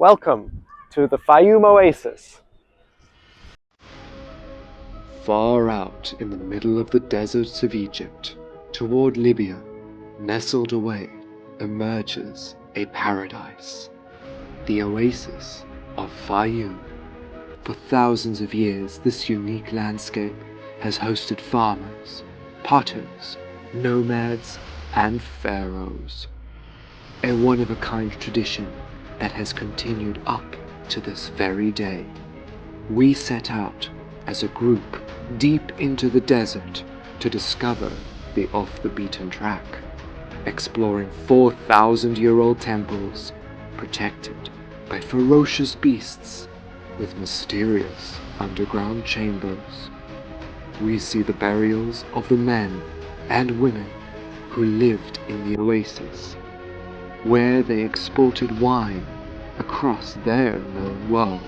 Welcome to the Fayoum Oasis. Far out in the middle of the deserts of Egypt, toward Libya, nestled away, emerges a paradise, the Oasis of Fayoum. For thousands of years, this unique landscape has hosted farmers, potters, nomads, and pharaohs. A one-of-a-kind tradition that has continued up to this very day. We set out as a group deep into the desert to discover the off-the-beaten track, exploring 4,000-year-old temples protected by ferocious beasts with mysterious underground chambers. We see the burials of the men and women who lived in the oasis, where they exported wine across their known world.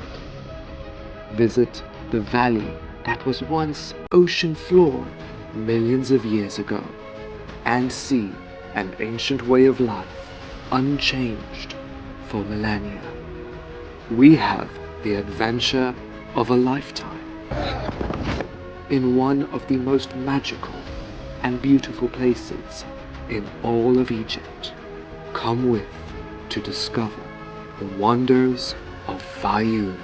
Visit the valley that was once ocean floor millions of years ago, and see an ancient way of life unchanged for millennia. We have the adventure of a lifetime in one of the most magical and beautiful places in all of Egypt. Come with to discover the wonders of Fayoum.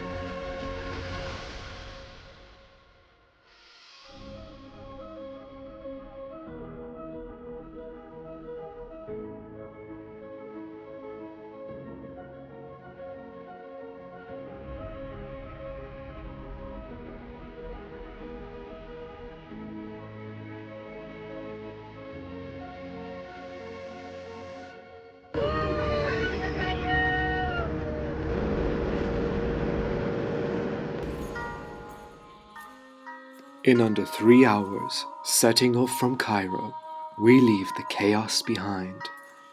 In under 3 hours, setting off from Cairo, we leave the chaos behind.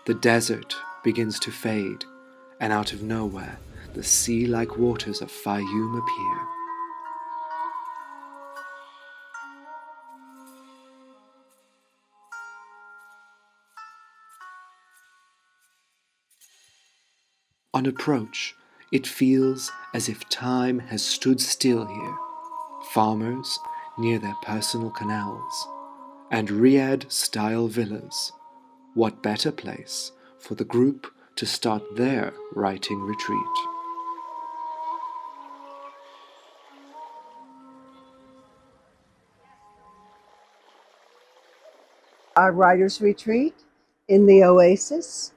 The desert begins to fade, and out of nowhere, the sea-like waters of Fayoum appear. On approach, it feels as if time has stood still here. Farmers near their personal canals, and Riyadh-style villas. What better place for the group to start their writing retreat? Our writer's retreat in the Oasis.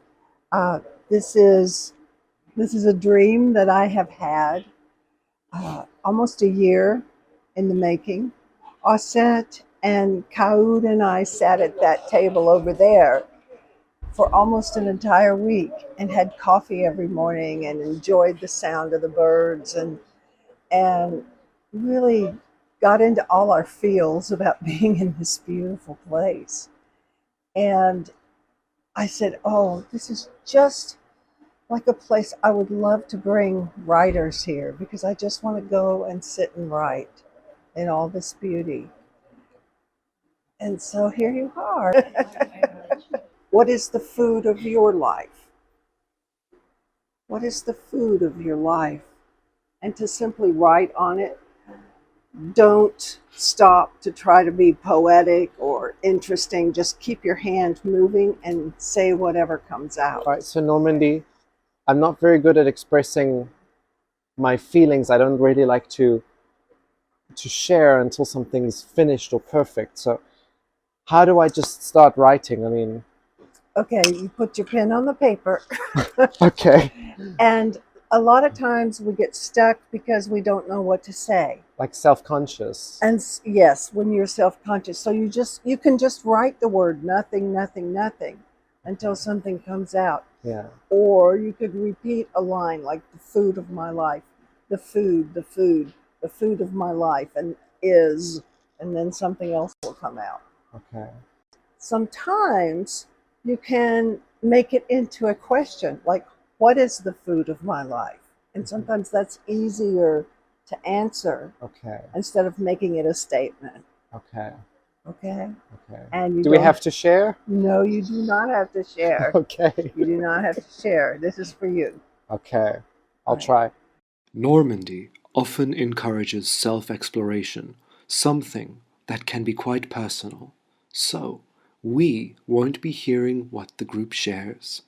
This is a dream that I have had almost a year in the making. Osset and Kaoud and I sat at that table over there for almost an entire week and had coffee every morning and enjoyed the sound of the birds and really got into all our feels about being in this beautiful place. And I said, oh, this is just like a place I would love to bring writers here, because I just want to go and sit and write in all this beauty. And so here you are. What is the food of your life? What is the food of your life? And to simply write on it. Don't stop to try to be poetic or interesting. Just keep your hand moving and say whatever comes out. All right, so Normandy, I'm not very good at expressing my feelings. I don't really like to share until something's finished or perfect. So how do I just start writing? I mean... Okay, you put your pen on the paper. Okay. And a lot of times we get stuck because we don't know what to say. Like self-conscious. And yes, when you're self-conscious. So you can just write the word nothing, nothing, nothing until something comes out. Yeah. Or you could repeat a line like the food of my life, the food, the food of my life, and then something else will come out. Okay. Sometimes you can make it into a question, like, what is the food of my life? And sometimes that's easier to answer. Okay. Instead of making it a statement. Okay. Okay. Okay. And do we have to share? No, you do not have to share. Okay. You do not have to share. This is for you. Okay. I'll Right. try. Normandy often encourages self-exploration, something that can be quite personal. So, we won't be hearing what the group shares.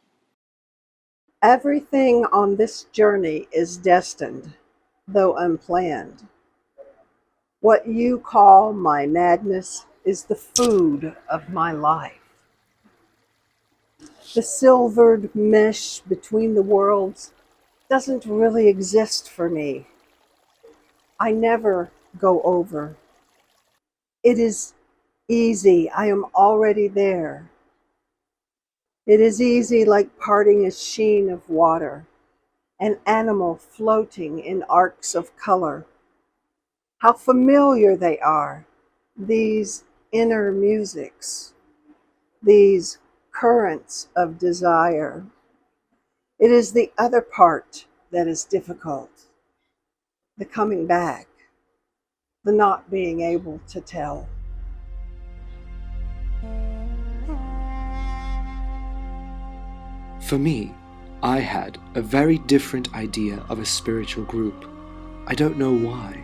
Everything on this journey is destined, though unplanned. What you call my madness is the food of my life. The silvered mesh between the worlds doesn't really exist for me. I never go over. It is easy. I am already there. It is easy like parting a sheen of water, an animal floating in arcs of color. How familiar they are, these inner musics, these currents of desire. It is the other part that is difficult, the coming back, the not being able to tell. For me, I had a very different idea of a spiritual group. I don't know why.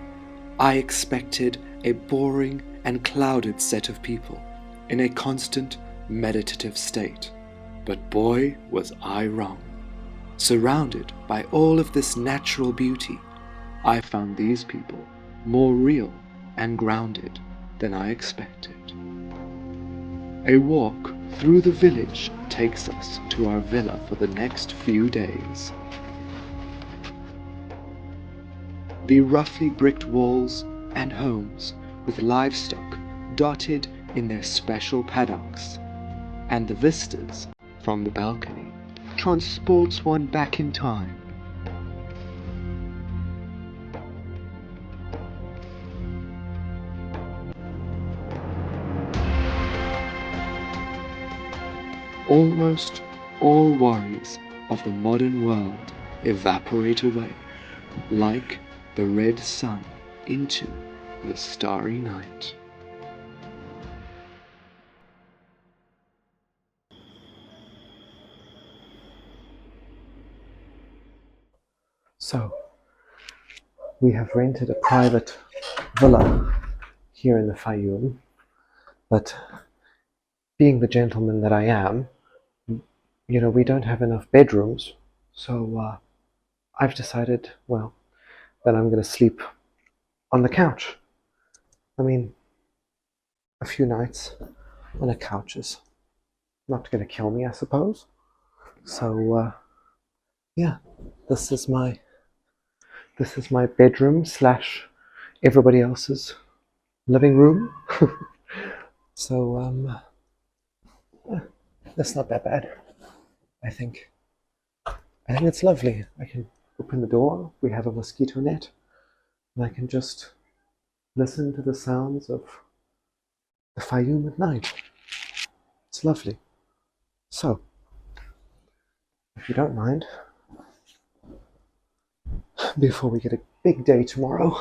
I expected a boring and clouded set of people in a constant meditative state. But boy, was I wrong. Surrounded by all of this natural beauty, I found these people more real and grounded than I expected. A walk through the village takes us to our villa for the next few days. The roughly bricked walls and homes with livestock dotted in their special paddocks, and the vistas from the balcony transports one back in time. Almost all worries of the modern world evaporate away, like the red sun into the starry night. So, we have rented a private villa here in the Fayoum, but being the gentleman that I am, we don't have enough bedrooms, so I've decided, well, that I'm going to sleep on the couch. I mean, a few nights on a couch is not going to kill me, I suppose. So, yeah, this is my bedroom slash everybody else's living room. So, that's not that bad. I think it's lovely. I can open the door. We have a mosquito net, and I can just listen to the sounds of the Fayoum at night. It's lovely. So, if you don't mind, before we get a big day tomorrow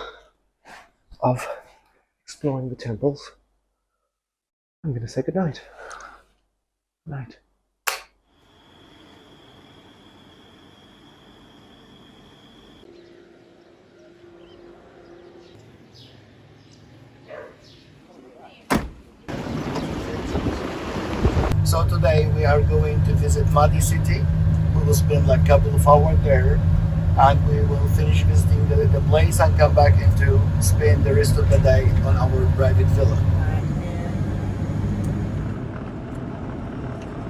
of exploring the temples, I'm going to say goodnight. Good night. So today we are going to visit Madi city. We will spend like a couple of hours there, and we will finish visiting the place and come back and to spend the rest of the day on our private villa.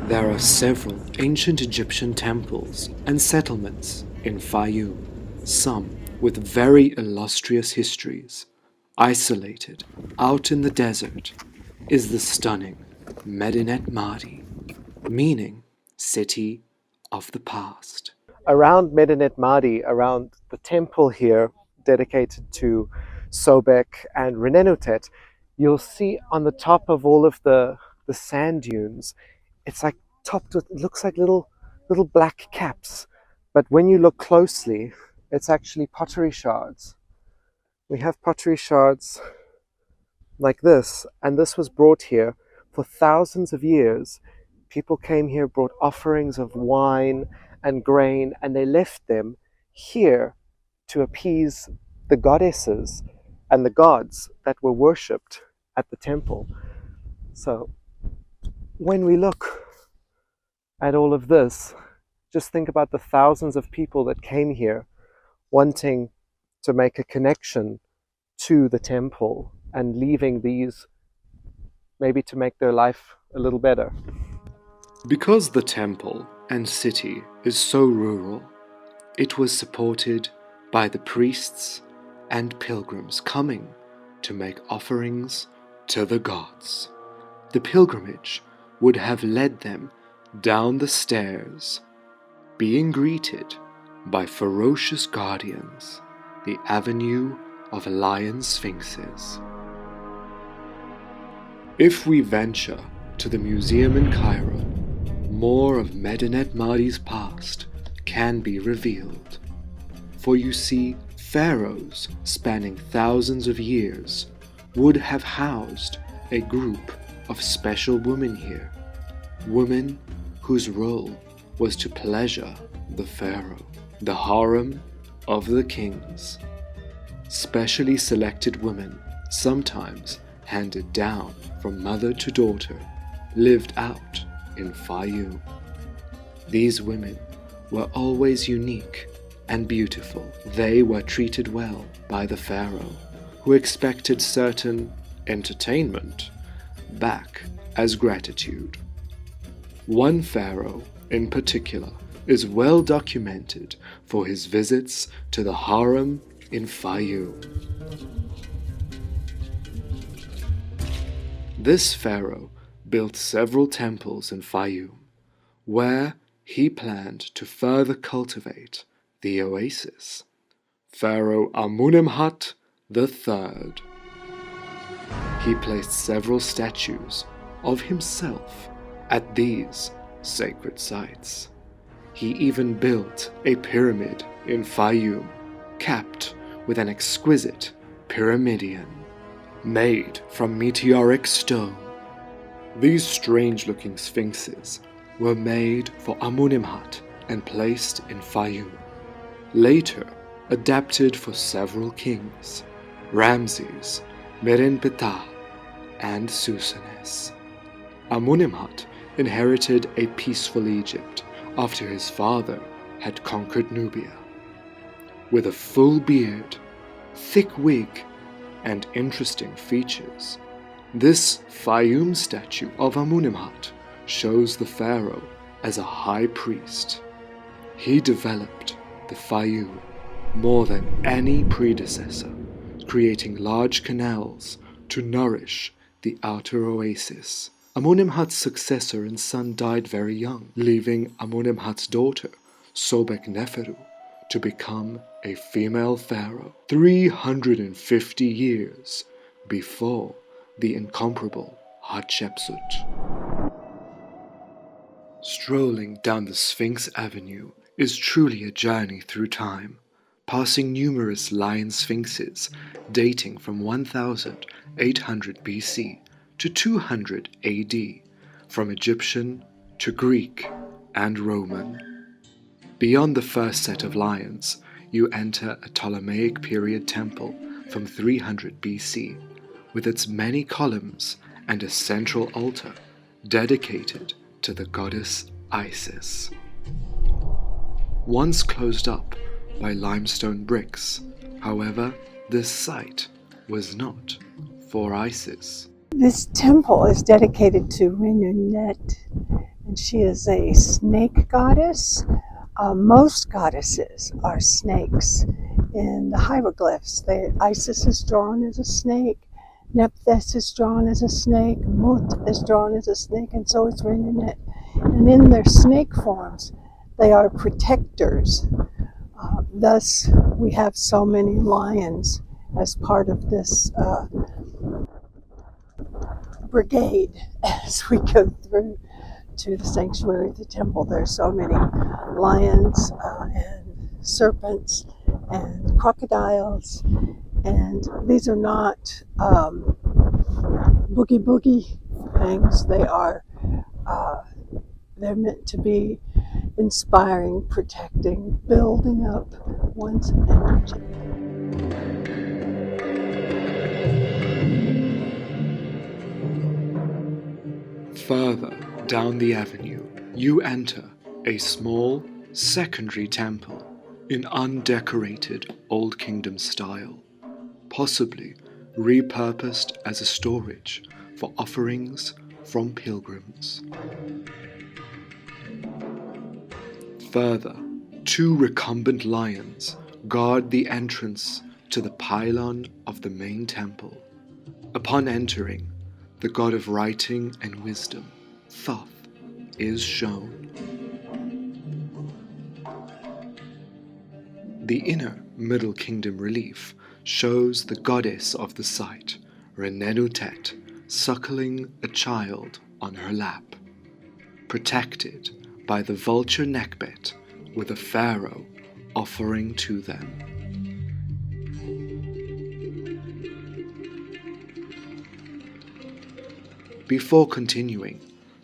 There are several ancient Egyptian temples and settlements in Fayoum, some with very illustrious histories. Isolated, out in the desert, is the stunning Medinet Madi, meaning city of the past. Around Medinet Madi, around the temple here dedicated to Sobek and Renenutet, you'll see on the top of all of the sand dunes, it's like topped with, it looks like little black caps. But when you look closely, it's actually pottery shards. We have pottery shards like this, and this was brought here for thousands of years. People came here, brought offerings of wine and grain, and they left them here to appease the goddesses and the gods that were worshipped at the temple. So when we look at all of this, just think about the thousands of people that came here wanting to make a connection to the temple and leaving these maybe to make their life a little better. Because the temple and city is so rural, it was supported by the priests and pilgrims coming to make offerings to the gods. The pilgrimage would have led them down the stairs, being greeted by ferocious guardians, the avenue of lion sphinxes. If we venture to the museum in Cairo, more of Medinet Madi's past can be revealed. For you see, pharaohs spanning thousands of years would have housed a group of special women here, women whose role was to pleasure the pharaoh, the harem of the kings. Specially selected women, sometimes handed down from mother to daughter, lived out in Fayoum. These women were always unique and beautiful. They were treated well by the pharaoh, who expected certain entertainment back as gratitude. One pharaoh in particular is well documented for his visits to the harem in Fayoum. This pharaoh built several temples in Fayoum, where he planned to further cultivate the oasis. Pharaoh Amenemhat III. He placed several statues of himself at these sacred sites. He even built a pyramid in Fayoum, capped with an exquisite pyramidion made from meteoric stone. These strange-looking sphinxes were made for Amenemhat and placed in Fayoum, later adapted for several kings, Ramses, Merenptah, and Susanes. Amenemhat inherited a peaceful Egypt after his father had conquered Nubia. With a full beard, thick wig, and interesting features, this Fayoum statue of Amenemhat shows the pharaoh as a high priest. He developed the Fayoum more than any predecessor, creating large canals to nourish the outer oasis. Amenemhat's successor and son died very young, leaving Amenemhat's daughter, Sobek Neferu, to become a female pharaoh 350 years before the incomparable Hatshepsut. Strolling down the Sphinx Avenue is truly a journey through time, passing numerous lion sphinxes dating from 1800 BC to 200 AD, from Egyptian to Greek and Roman. Beyond the first set of lions, you enter a Ptolemaic period temple from 300 BC, with its many columns and a central altar dedicated to the goddess Isis. Once closed up by limestone bricks, however, this site was not for Isis. This temple is dedicated to Renunet, and she is a snake goddess. Most goddesses are snakes. In the hieroglyphs, Isis is drawn as a snake, Nephthys is drawn as a snake, Mut is drawn as a snake, and so is Renunet. And in their snake forms, they are protectors. Thus, we have so many lions as part of this brigade as we go through to the sanctuary of the temple. There's so many lions and serpents and crocodiles, and these are not boogie things. They are they're meant to be inspiring, protecting, building up one's energy. Further down the avenue, you enter a small secondary temple in undecorated Old Kingdom style, possibly repurposed as a storage for offerings from pilgrims. Further, two recumbent lions guard the entrance to the pylon of the main temple. Upon entering, the god of writing and wisdom, Thoth, is shown. The inner Middle Kingdom relief shows the goddess of the site, Renenutet, suckling a child on her lap, protected by the vulture neckbit with a pharaoh offering to them. Before continuing,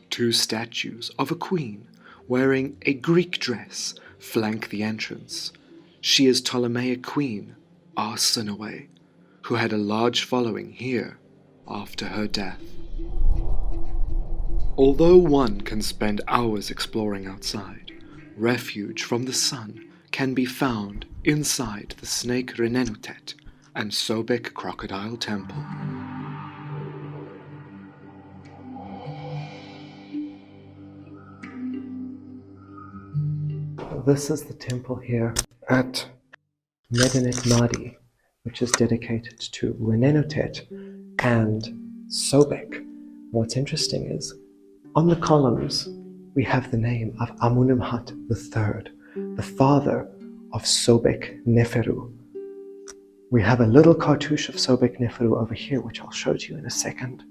two statues of a queen wearing a Greek dress flank the entrance. She is Ptolemaic queen Arsinoe, who had a large following here after her death. Although one can spend hours exploring outside, refuge from the sun can be found inside the snake Renenutet and Sobek Crocodile Temple. This is the temple here at Medinet Madi, which is dedicated to Renenutet and Sobek. What's interesting is, on the columns, we have the name of Amunimhat III, the father of Sobek Neferu. We have a little cartouche of Sobek Neferu over here, which I'll show to you in a second.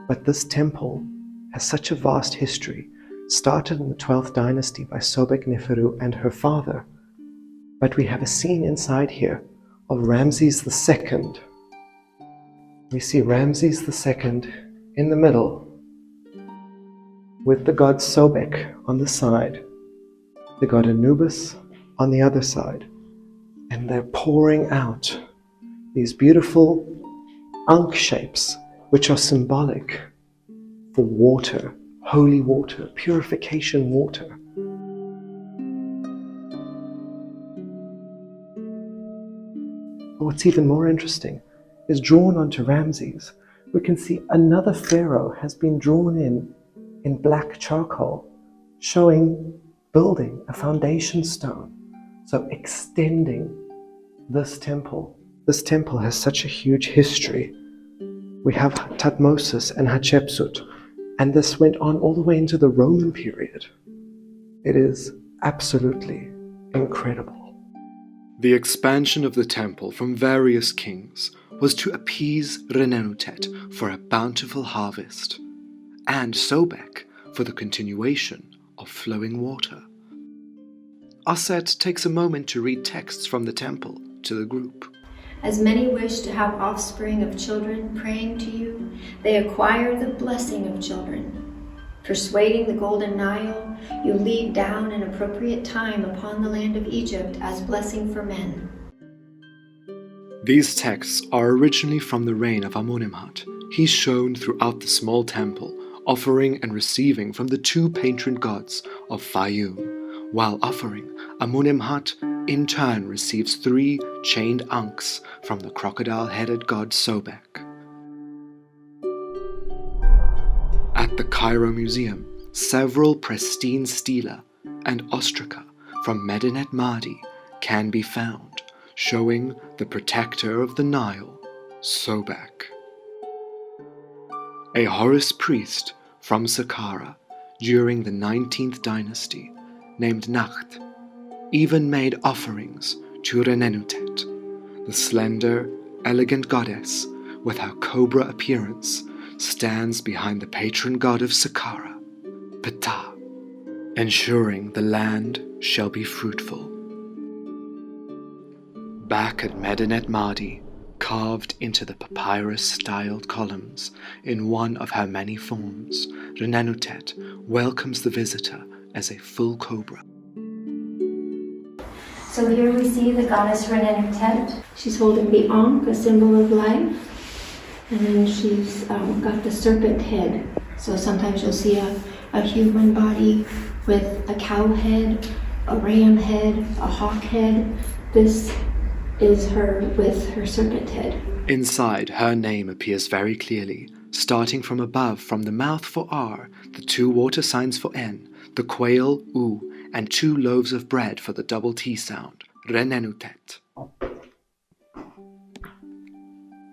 But this temple has such a vast history, started in the 12th dynasty by Sobek Neferu and her father. But we have a scene inside here of Ramses II. We see Ramses II in the middle, with the god Sobek on the side, the god Anubis on the other side, and they're pouring out these beautiful ankh shapes, which are symbolic for water, holy water, purification water. But what's even more interesting is, drawn onto Ramses, we can see another pharaoh has been drawn in black charcoal, showing building a foundation stone, so extending this temple. This temple has such a huge history. We have Thutmose and Hatshepsut, and this went on all the way into the Roman period. It is absolutely incredible. The expansion of the temple from various kings was to appease Renenutet for a bountiful harvest, and Sobek for the continuation of flowing water. Aset takes a moment to read texts from the temple to the group. As many wish to have offspring of children praying to you, they acquire the blessing of children. Persuading the golden Nile, you lead down an appropriate time upon the land of Egypt as blessing for men. These texts are originally from the reign of Amunimhat. He's shown throughout the small temple, offering and receiving from the two patron gods of Fayoum. While offering, Amunimhat in turn receives 3 chained ankhs from the crocodile-headed god Sobek. At the Cairo Museum, several pristine stela and ostraca from Medinet Madi can be found, showing the protector of the Nile, Sobek. A Horus priest from Saqqara during the 19th dynasty, named Nakht, even made offerings to Renenutet. The slender, elegant goddess, with her cobra appearance, stands behind the patron god of Saqqara, Ptah, ensuring the land shall be fruitful. Back at Medinet Madi, carved into the papyrus-styled columns in one of her many forms, Renenutet welcomes the visitor as a full cobra. So here we see the goddess Renenutet. She's holding the Ankh, a symbol of life, and then she's got the serpent head. So sometimes you'll see a human body with a cow head, a ram head, a hawk head. This is her with her serpent head. Inside, her name appears very clearly, starting from above, from the mouth for R, the 2 water signs for N, the quail U, and 2 loaves of bread for the double T sound, Renenutet.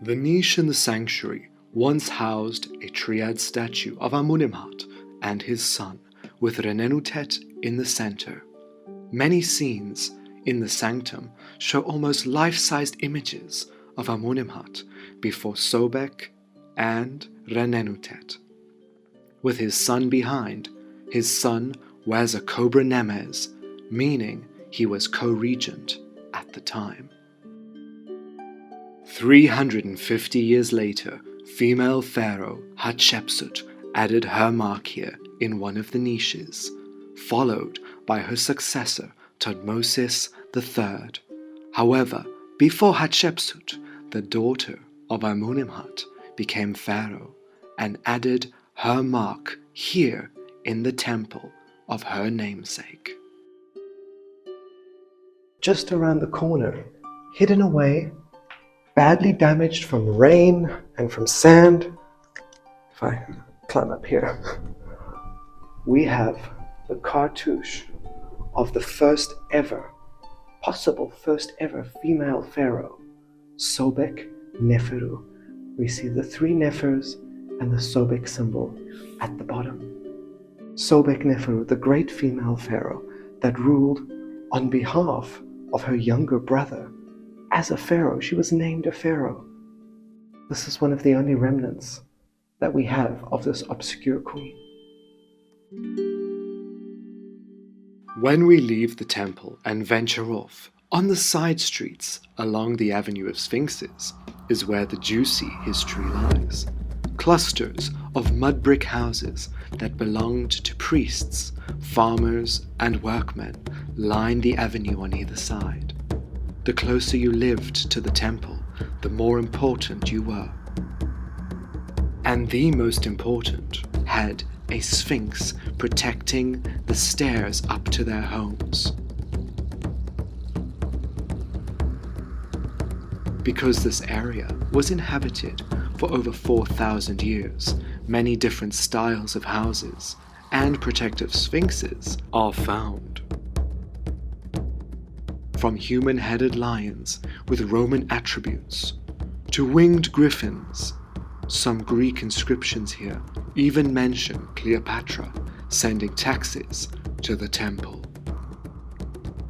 The niche in the sanctuary once housed a triad statue of Amunimhat and his son, with Renenutet in the center. Many scenes in the sanctum show almost life-sized images of Amunimhat before Sobek and Renenutet. With his son behind, his son wears a cobra nemes, meaning he was co-regent at the time. 350 years later, female pharaoh Hatshepsut added her mark here in one of the niches, followed by her successor Thutmose III. However, before Hatshepsut, the daughter of Amunimhat became pharaoh and added her mark here in the temple of her namesake. Just around the corner, hidden away, badly damaged from rain and from sand, if I climb up here, we have the cartouche of the possible first ever female pharaoh, Sobek Neferu. We see the 3 Nefers and the Sobek symbol at the bottom. Sobek Neferu, the great female pharaoh that ruled on behalf of her younger brother. As a pharaoh, she was named a pharaoh. This is one of the only remnants that we have of this obscure queen. When we leave the temple and venture off, on the side streets along the Avenue of Sphinxes is where the juicy history lies. Clusters of mud brick houses that belonged to priests, farmers, and workmen line the avenue on either side. The closer you lived to the temple, the more important you were. And the most important had a sphinx protecting the stairs up to their homes. Because this area was inhabited for over 4,000 years, many different styles of houses and protective sphinxes are found. From human-headed lions with Roman attributes to winged griffins. Some Greek inscriptions here even mention Cleopatra sending taxes to the temple.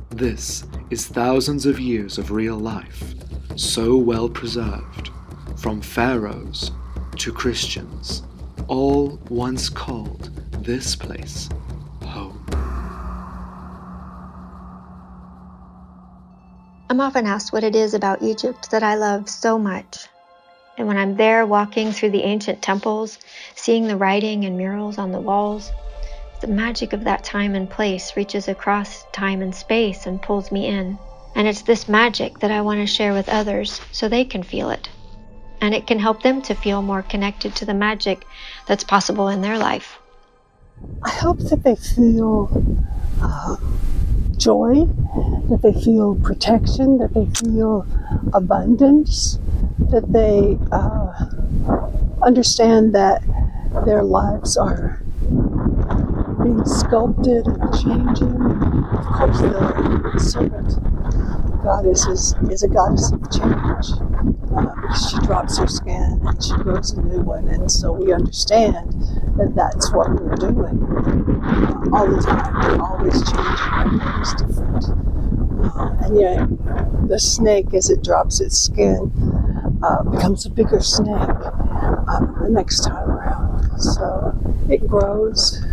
This is thousands of years of real life, so well preserved, from pharaohs to Christians, all once called this place home. I'm often asked what it is about Egypt that I love so much. And when I'm there walking through the ancient temples, seeing the writing and murals on the walls, the magic of that time and place reaches across time and space and pulls me in. And it's this magic that I want to share with others so they can feel it. And it can help them to feel more connected to the magic that's possible in their life. I hope that they feel joy, that they feel protection, that they feel abundance, that they understand that their lives are being sculpted and changing. Of course, the serpent goddess is a goddess of change. Because she drops her skin and she grows a new one, and so we understand that that's what we're doing all the time. We're always changing, everything's different. And yet, the snake, as it drops its skin, becomes a bigger snake the next time around. So it grows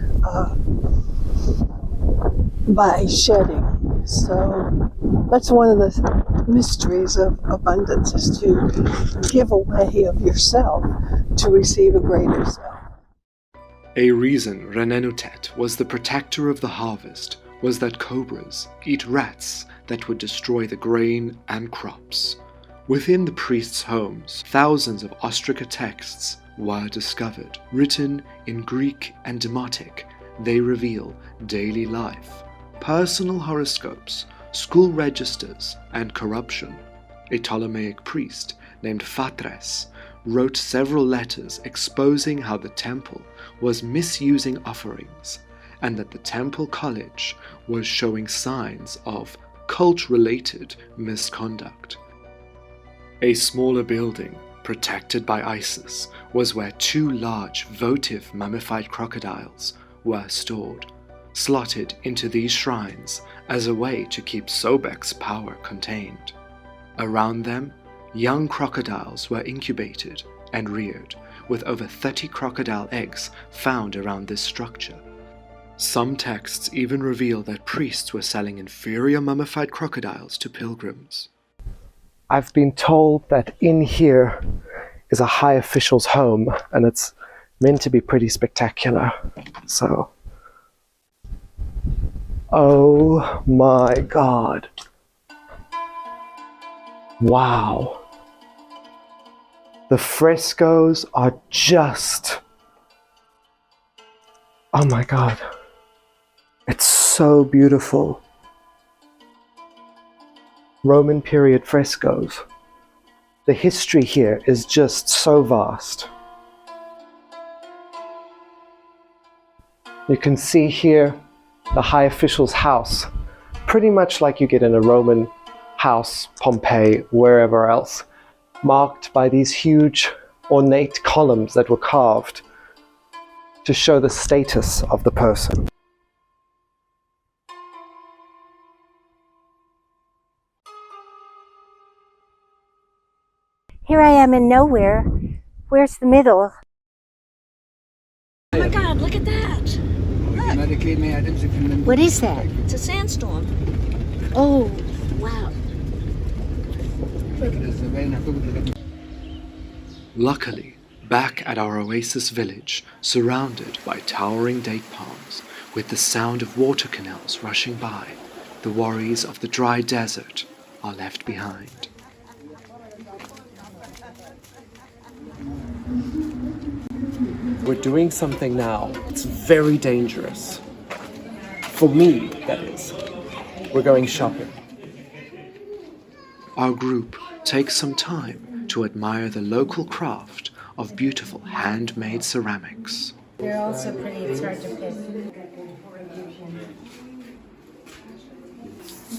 by shedding. So that's one of the mysteries of abundance, is to give away of yourself to receive a greater self. A reason Renenutet was the protector of the harvest was that cobras eat rats that would destroy the grain and crops. Within the priests' homes, thousands of ostraca texts were discovered. Written in Greek and Demotic, they reveal daily life, personal horoscopes, school registers, and corruption. A Ptolemaic priest named Phatres wrote several letters exposing how the temple was misusing offerings and that the temple college was showing signs of cult-related misconduct. A smaller building, protected by ISIS, was where 2 large votive mummified crocodiles were stored, slotted into these shrines as a way to keep Sobek's power contained. Around them, young crocodiles were incubated and reared, with over 30 crocodile eggs found around this structure. Some texts even reveal that priests were selling inferior mummified crocodiles to pilgrims. I've been told that in here is a high official's home, and it's meant to be pretty spectacular. So, oh my God. Wow. The frescoes are just, oh my God. It's so beautiful. Roman period frescoes. The history here is just so vast. You can see here the high official's house, pretty much like you get in a Roman house, Pompeii, wherever else, marked by these huge ornate columns that were carved to show the status of the person. Here I am in nowhere. Where's the middle? Oh my God, look at that. Look. What is that? It's a sandstorm. Oh, wow. Luckily, back at our Oasis village, surrounded by towering date palms, with the sound of water canals rushing by, the worries of the dry desert are left behind. We're doing something now. It's very dangerous. For me, that is. We're going shopping. Our group takes some time to admire the local craft of beautiful handmade ceramics. They're also pretty. It's hard to pick.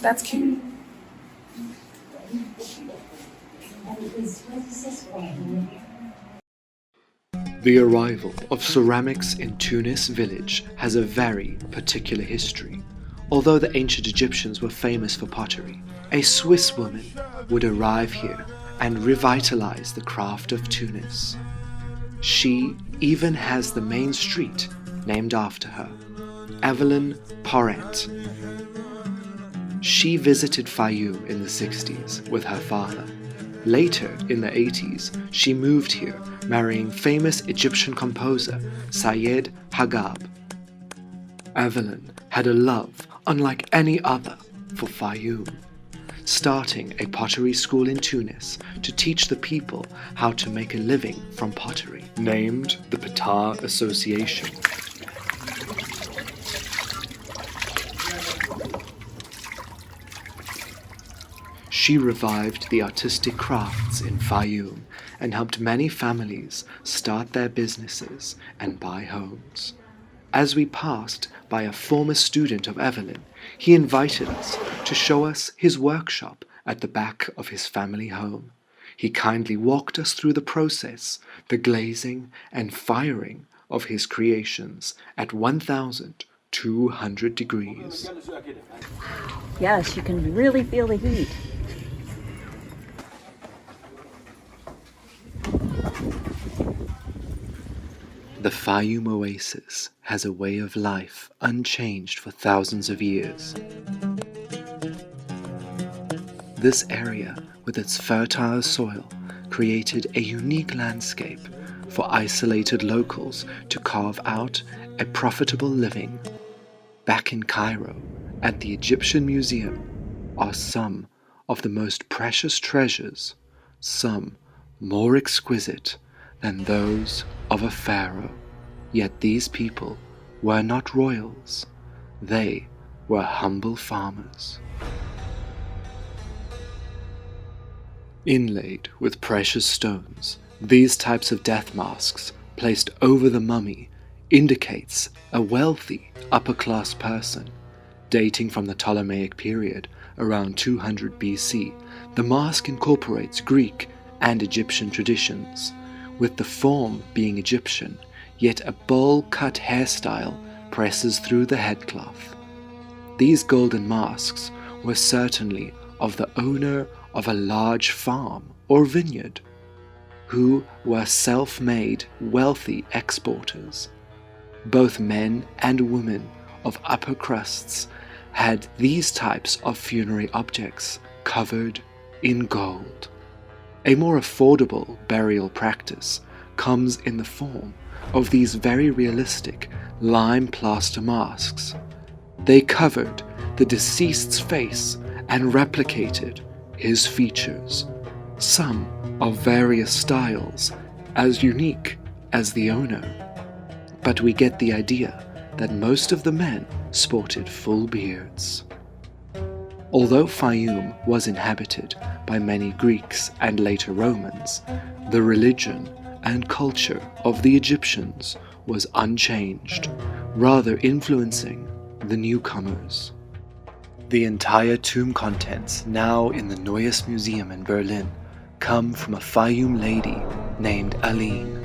That's cute. The arrival of ceramics in Tunis Village has a very particular history. Although the ancient Egyptians were famous for pottery, a Swiss woman would arrive here and revitalize the craft of Tunis. She even has the main street named after her, Evelyn Porrent. She visited Fayoum in the 60s with her father. Later, in the 80s, she moved here, marrying famous Egyptian composer Sayed Hagab. Evelyn had a love unlike any other for Fayoum, starting a pottery school in Tunis to teach the people how to make a living from pottery, named the Patar Association. She revived the artistic crafts in Fayoum and helped many families start their businesses and buy homes. As we passed by a former student of Evelyn, he invited us to show us his workshop at the back of his family home. He kindly walked us through the process, the glazing and firing of his creations at 1,200 degrees. Yes, you can really feel the heat. The Fayoum Oasis has a way of life unchanged for thousands of years. This area, with its fertile soil, created a unique landscape for isolated locals to carve out a profitable living. Back in Cairo, at the Egyptian Museum, are some of the most precious treasures, some more exquisite than those of a pharaoh. Yet these people were not royals. They were humble farmers. Inlaid with precious stones, these types of death masks placed over the mummy indicates a wealthy upper-class person. Dating from the Ptolemaic period, around 200 BC, the mask incorporates Greek and Egyptian traditions, with the form being Egyptian, yet a bowl-cut hairstyle presses through the headcloth. These golden masks were certainly of the owner of a large farm or vineyard, who were self-made wealthy exporters. Both men and women of upper crusts had these types of funerary objects covered in gold. A more affordable burial practice comes in the form of these very realistic lime plaster masks. They covered the deceased's face and replicated his features, some of various styles, as unique as the owner. But we get the idea that most of the men sported full beards. Although Fayoum was inhabited by many Greeks and later Romans, the religion and culture of the Egyptians was unchanged, rather influencing the newcomers. The entire tomb contents now in the Neues Museum in Berlin come from a Fayoum lady named Aline.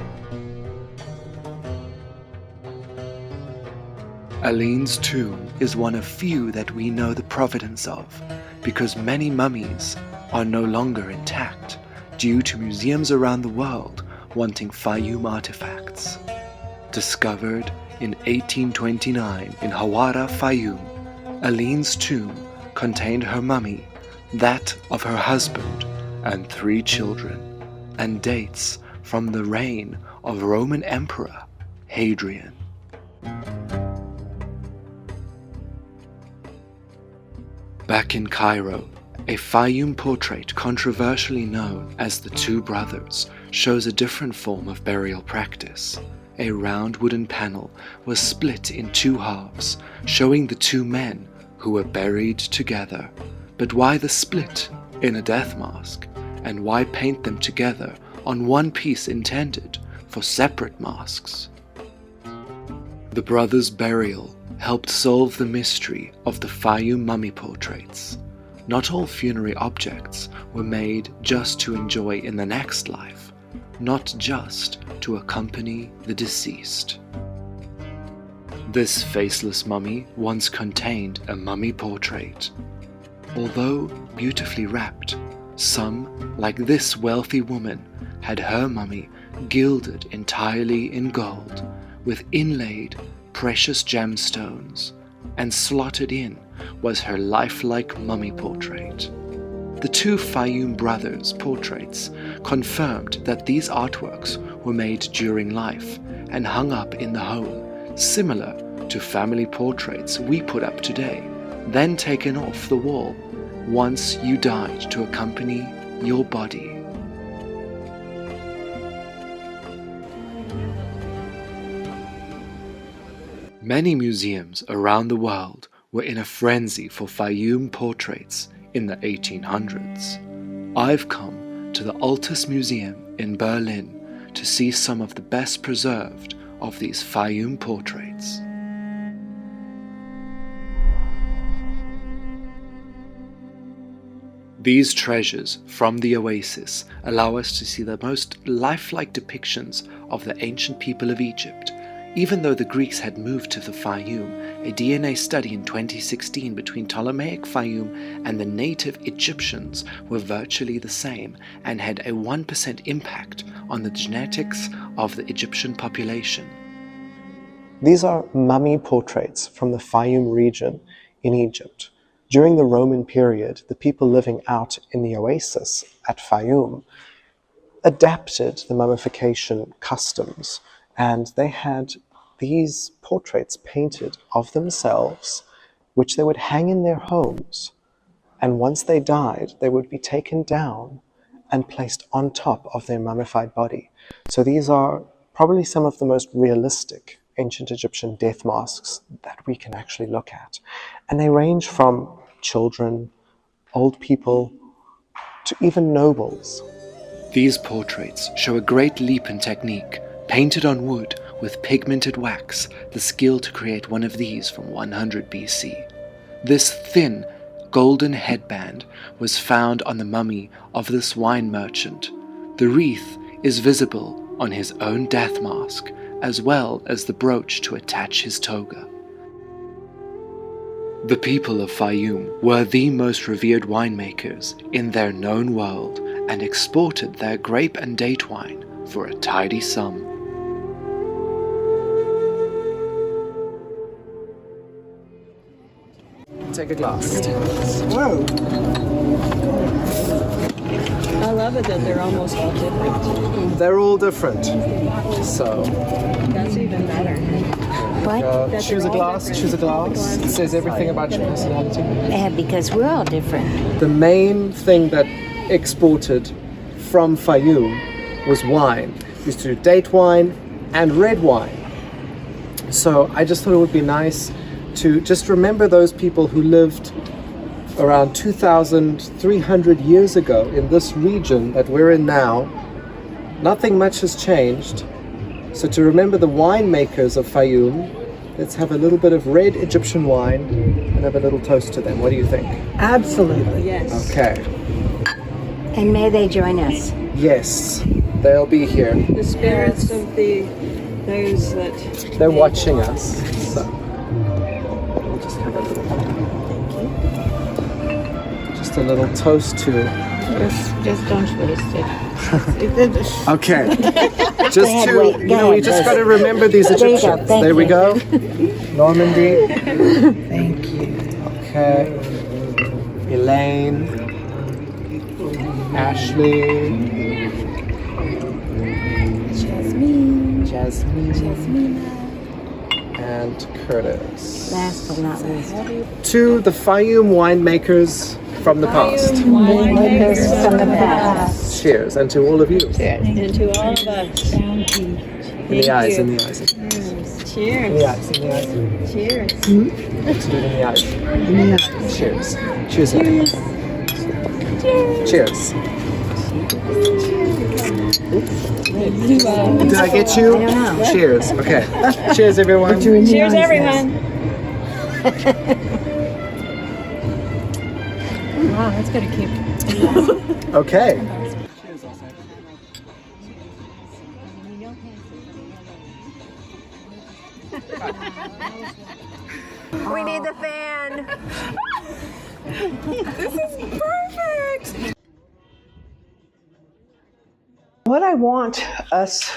Aline's tomb is one of few that we know the provenance of, because many mummies are no longer intact due to museums around the world wanting Fayoum artifacts. Discovered in 1829 in Hawara, Fayoum, Aline's tomb contained her mummy, that of her husband and 3 children, and dates from the reign of Roman Emperor Hadrian. Back in Cairo, a Fayoum portrait controversially known as the Two Brothers shows a different form of burial practice. A round wooden panel was split in 2 halves, showing the 2 men who were buried together. But why the split in a death mask? And why paint them together on one piece intended for separate masks? The brothers' burial helped solve the mystery of the Fayoum mummy portraits. Not all funerary objects were made just to enjoy in the next life, not just to accompany the deceased. This faceless mummy once contained a mummy portrait. Although beautifully wrapped, some, like this wealthy woman, had her mummy gilded entirely in gold, with inlaid precious gemstones, and slotted in was her lifelike mummy portrait. The 2 Fayoum brothers' portraits confirmed that these artworks were made during life and hung up in the home, similar to family portraits we put up today, then taken off the wall once you died to accompany your body. Many museums around the world were in a frenzy for Fayoum portraits in the 1800s. I've come to the Altes Museum in Berlin to see some of the best preserved of these Fayoum portraits. These treasures from the Oasis allow us to see the most lifelike depictions of the ancient people of Egypt. Even though the Greeks had moved to the Fayoum, a DNA study in 2016 between Ptolemaic Fayoum and the native Egyptians were virtually the same and had a 1% impact on the genetics of the Egyptian population. These are mummy portraits from the Fayoum region in Egypt. During the Roman period, the people living out in the Oasis at Fayoum adapted the mummification customs, and they had these portraits painted of themselves, which they would hang in their homes. And once they died, they would be taken down and placed on top of their mummified body. So these are probably some of the most realistic ancient Egyptian death masks that we can actually look at. And they range from children, old people, to even nobles. These portraits show a great leap in technique, painted on wood with pigmented wax, the skill to create one of these from 100 BC. This thin, golden headband was found on the mummy of this wine merchant. The wreath is visible on his own death mask, as well as the brooch to attach his toga. The people of Fayoum were the most revered winemakers in their known world and exported their grape and date wine for a tidy sum. Take a glass. Whoa. I love it that they're almost all different. They're all different. So, That's even better. What? choose a glass, choose a glass. It says everything about your personality. Because we're all different. The main thing that exported from Fayoum was wine. We used to do date wine and red wine. So I just thought it would be nice to just remember those people who lived around 2,300 years ago in this region that we're in now. Nothing much has changed. So to remember the winemakers of Fayoum, let's have a little bit of red Egyptian wine and have a little toast to them. What do you think? Absolutely. Yes. Okay. And may they join us. Yes, they'll be here. The spirits of those that... They're watching us. So we'll just have a little... Just a little toast to... Just don't waste it. Okay. Just ahead, to, wait, you go know, we ahead, just go got to ahead. remember these There you go, Egyptians. thank There we you. go. Normandy. Thank you. Okay. Elaine. Ashley. Jasmine. And Curtis. Last but not least. To the Fayoum winemakers from the past. Winemakers from the past. Cheers, and to all of you. And to all of us. In the eyes, in the eyes. In Cheers. the eyes, in the eyes. Cheers. Let's do it in the eyes. In the eyes. Cheers. Cheers. Cheers. Cheers. Did I get you? I don't know. Cheers. Okay. Cheers, everyone. Cheers, everyone. Wow, that's gonna keep. Okay. We need the fan. What I want us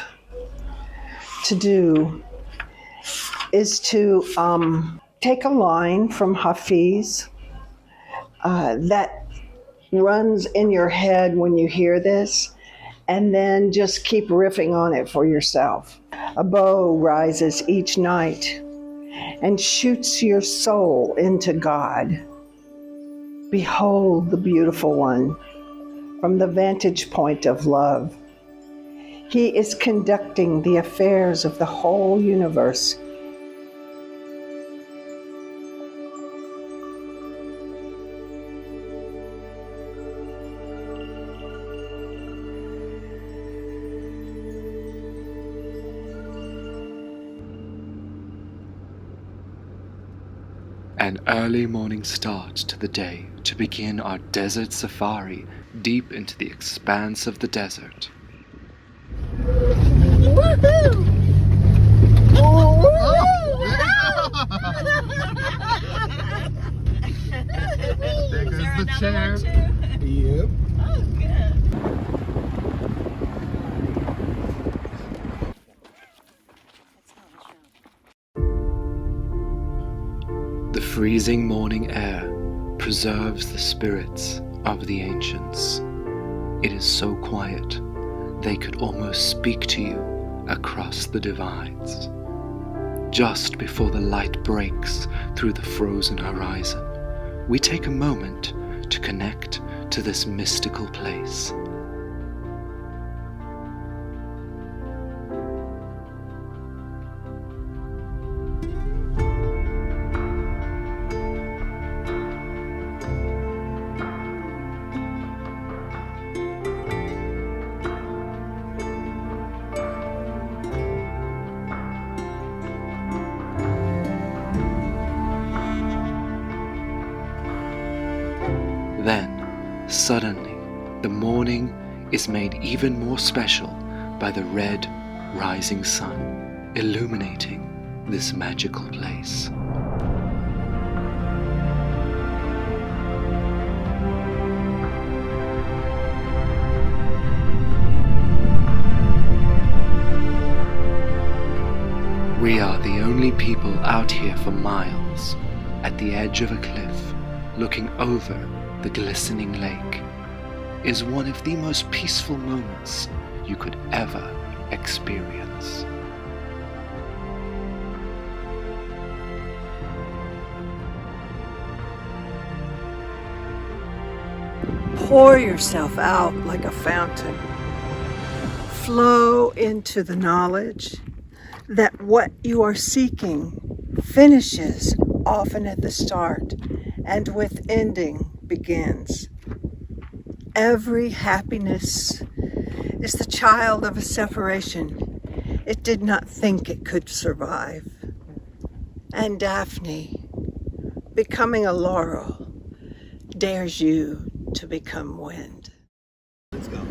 to do is to take a line from Hafiz that runs in your head when you hear this, and then just keep riffing on it for yourself. A bow rises each night and shoots your soul into God. Behold the beautiful one from the vantage point of love. He is conducting the affairs of the whole universe. An early morning start to the day to begin our desert safari deep into the expanse of the desert. There goes the chair. Yep. The freezing morning air preserves the spirits of the ancients. It is so quiet, they could almost speak to you across the divides. Just before the light breaks through the frozen horizon, we take a moment to connect to this mystical place. Then, suddenly, the morning is made even more special by the red, rising sun, illuminating this magical place. We are the only people out here for miles, at the edge of a cliff, looking over the glistening lake. Is one of the most peaceful moments you could ever experience. Pour yourself out like a fountain. Flow into the knowledge that what you are seeking finishes often at the start and with ending begins. Every happiness is the child of a separation it did not think it could survive. And Daphne, becoming a laurel, dares you to become wind. Let's go.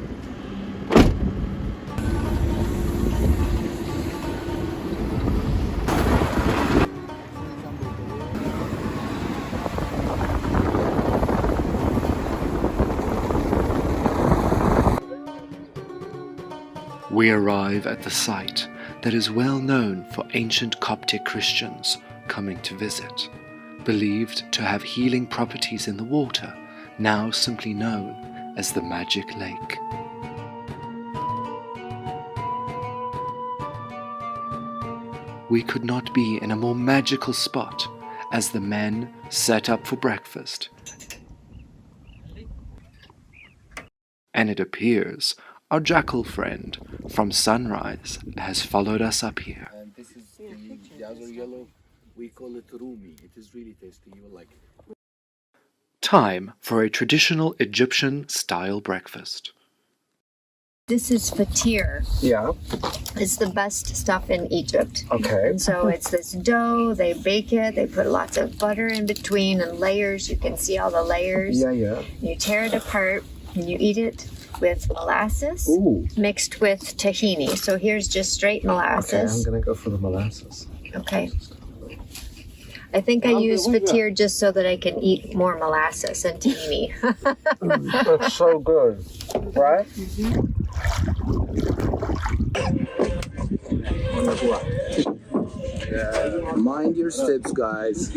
We arrive at the site that is well known for ancient Coptic Christians coming to visit, believed to have healing properties in the water, now simply known as the Magic Lake. We could not be in a more magical spot as the men set up for breakfast. And it appears our jackal friend from Sunrise has followed us up here. And this is the other yellow. We call it rumi. It is really tasty. You will like it. Time for a traditional Egyptian-style breakfast. This is fatir. Yeah. It's the best stuff in Egypt. Okay. And so it's this dough, they bake it, they put lots of butter in between and layers. You can see all the layers. Yeah. You tear it apart and you eat it with molasses mixed with tahini. So here's just straight Okay, I'm molasses. gonna go for the molasses. Okay. I think I use fatir just so that I can eat more molasses and tahini. It's so good, right? Mind your steps, guys.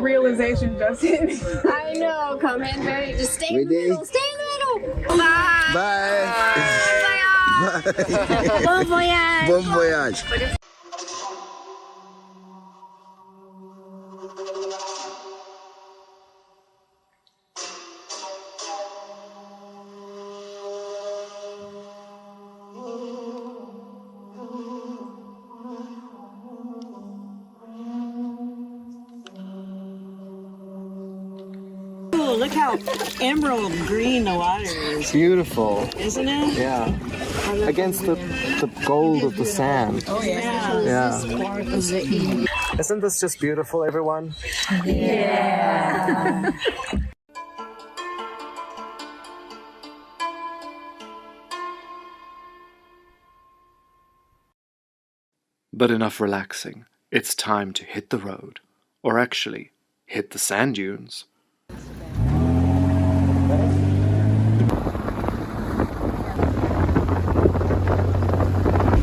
Realization just hit me. I know, come in, Mary. Just stay in the Ready? middle. Stay in the middle. Bye. Bye. Bye. Bon voyage. Bon voyage. Ooh, look how emerald green the water is, Beautiful. isn't it? Yeah. Against the gold of the sand. Oh yeah. Yeah. Isn't this just beautiful, everyone? Yeah. But enough relaxing. It's time to hit the road. Or actually, hit the sand dunes.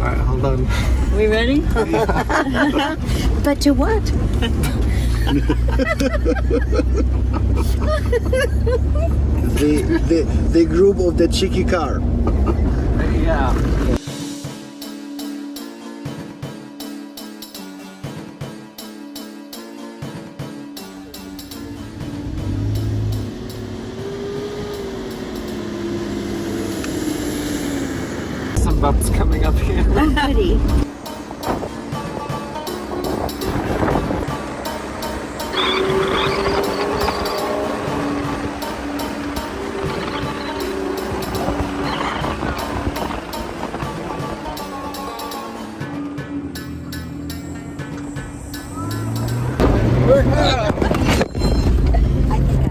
Alright, hold on. We ready? But to what? the group of the cheeky car. Yeah. Some bumps coming up here. Oh, goody.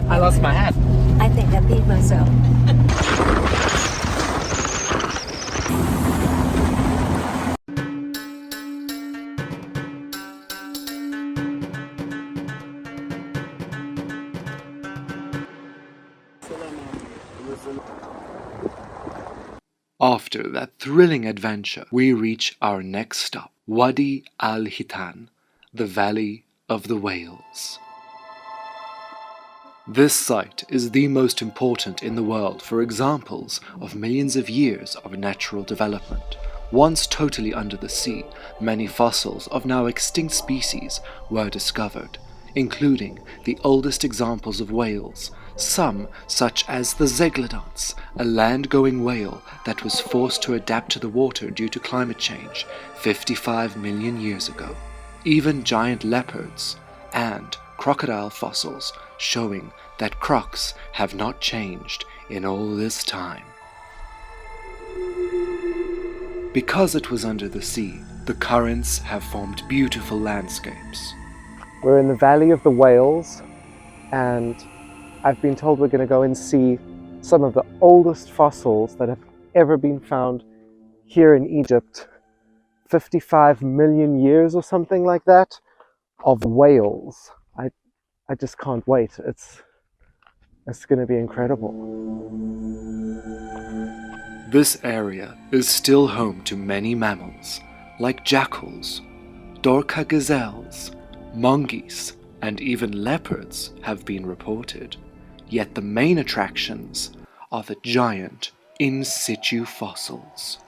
I lost my hat. I think I peed myself. After that thrilling adventure, we reach our next stop, Wadi al-Hitan, the Valley of the Whales. This site is the most important in the world for examples of millions of years of natural development. Once totally under the sea, many fossils of now extinct species were discovered, including the oldest examples of whales, some such as the Zeglodonts, a land-going whale that was forced to adapt to the water due to climate change 55 million years ago. Even giant leopards and crocodile fossils showing that crocs have not changed in all this time. Because it was under the sea, the currents have formed beautiful landscapes. We're in the Valley of the Whales, and I've been told we're going to go and see some of the oldest fossils that have ever been found here in Egypt. 55 million years or something like that of whales. I just can't wait. It's going to be incredible. This area is still home to many mammals, like jackals, Dorca gazelles, monkeys, and even leopards have been reported. Yet the main attractions are the giant in situ fossils.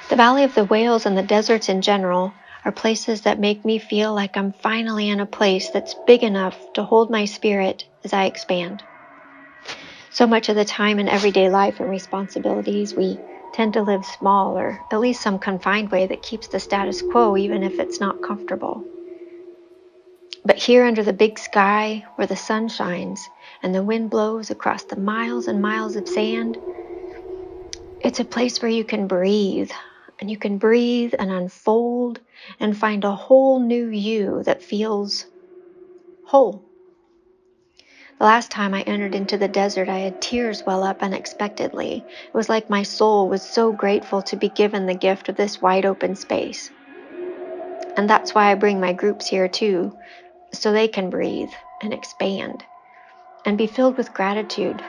The Valley of the Whales and the deserts in general are places that make me feel like I'm finally in a place that's big enough to hold my spirit as I expand. So much of the time in everyday life and responsibilities, we tend to live small, or at least some confined way that keeps the status quo even if it's not comfortable. But here under the big sky, where the sun shines and the wind blows across the miles and miles of sand, it's a place where you can breathe, and you can breathe and unfold and find a whole new you that feels whole. The last time I entered into the desert, I had tears well up unexpectedly. It was like my soul was so grateful to be given the gift of this wide open space. And that's why I bring my groups here too, so they can breathe and expand and be filled with gratitude,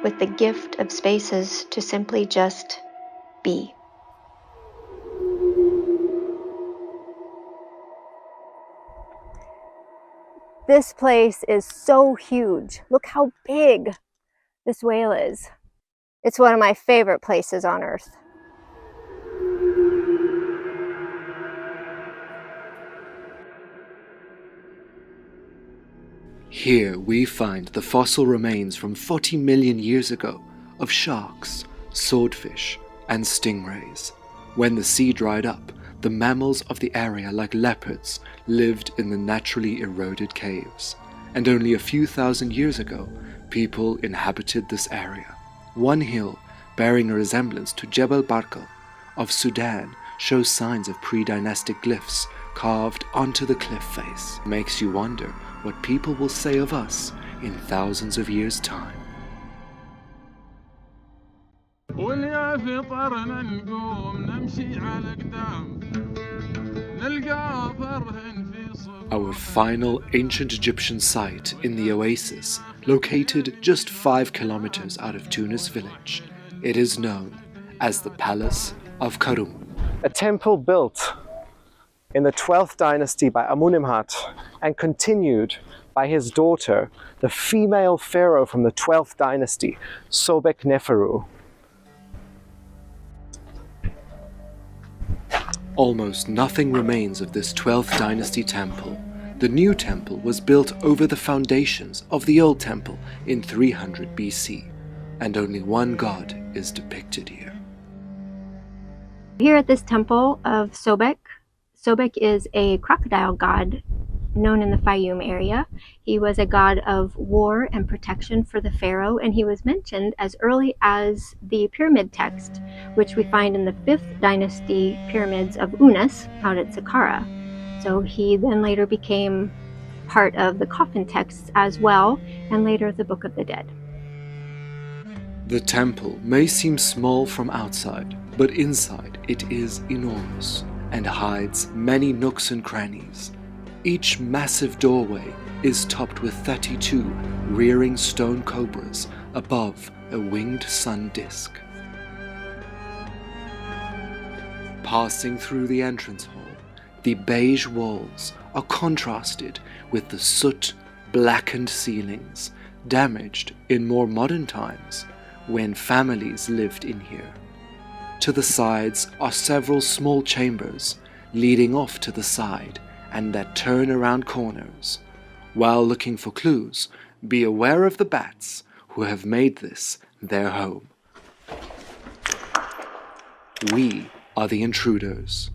with the gift of spaces to simply just be. This place is so huge. Look how big this whale is. It's one of my favorite places on Earth. Here we find the fossil remains from 40 million years ago of sharks, swordfish, and stingrays. When the sea dried up, the mammals of the area, like leopards, lived in the naturally eroded caves. And only a few thousand years ago, people inhabited this area. One hill, bearing a resemblance to Jebel Barqa of Sudan, shows signs of pre-dynastic glyphs carved onto the cliff face. Makes you wonder what people will say of us in thousands of years' time. Our final ancient Egyptian site in the Oasis, located just 5 kilometers out of Tunis Village. It is known as the Palace of Qarun. A temple built in the 12th dynasty by Amunimhat and continued by his daughter, the female pharaoh from the 12th dynasty, Sobek Neferu. Almost nothing remains of this 12th dynasty temple. The new temple was built over the foundations of the old temple in 300 BC, and only one god is depicted here. Here at this temple of Sobek, Sobek is a crocodile god known in the Fayoum area. He was a god of war and protection for the pharaoh, and he was mentioned as early as the pyramid text, which we find in the 5th dynasty pyramids of Unas out at Saqqara. So he then later became part of the coffin texts as well, and later the Book of the Dead. The temple may seem small from outside, but inside it is enormous and hides many nooks and crannies. Each massive doorway is topped with 32 rearing stone cobras above a winged sun disk. Passing through the entrance hall, the beige walls are contrasted with the soot-blackened ceilings, damaged in more modern times when families lived in here. To the sides are several small chambers leading off to the side and that turn around corners. While looking for clues, be aware of the bats who have made this their home. We are the intruders.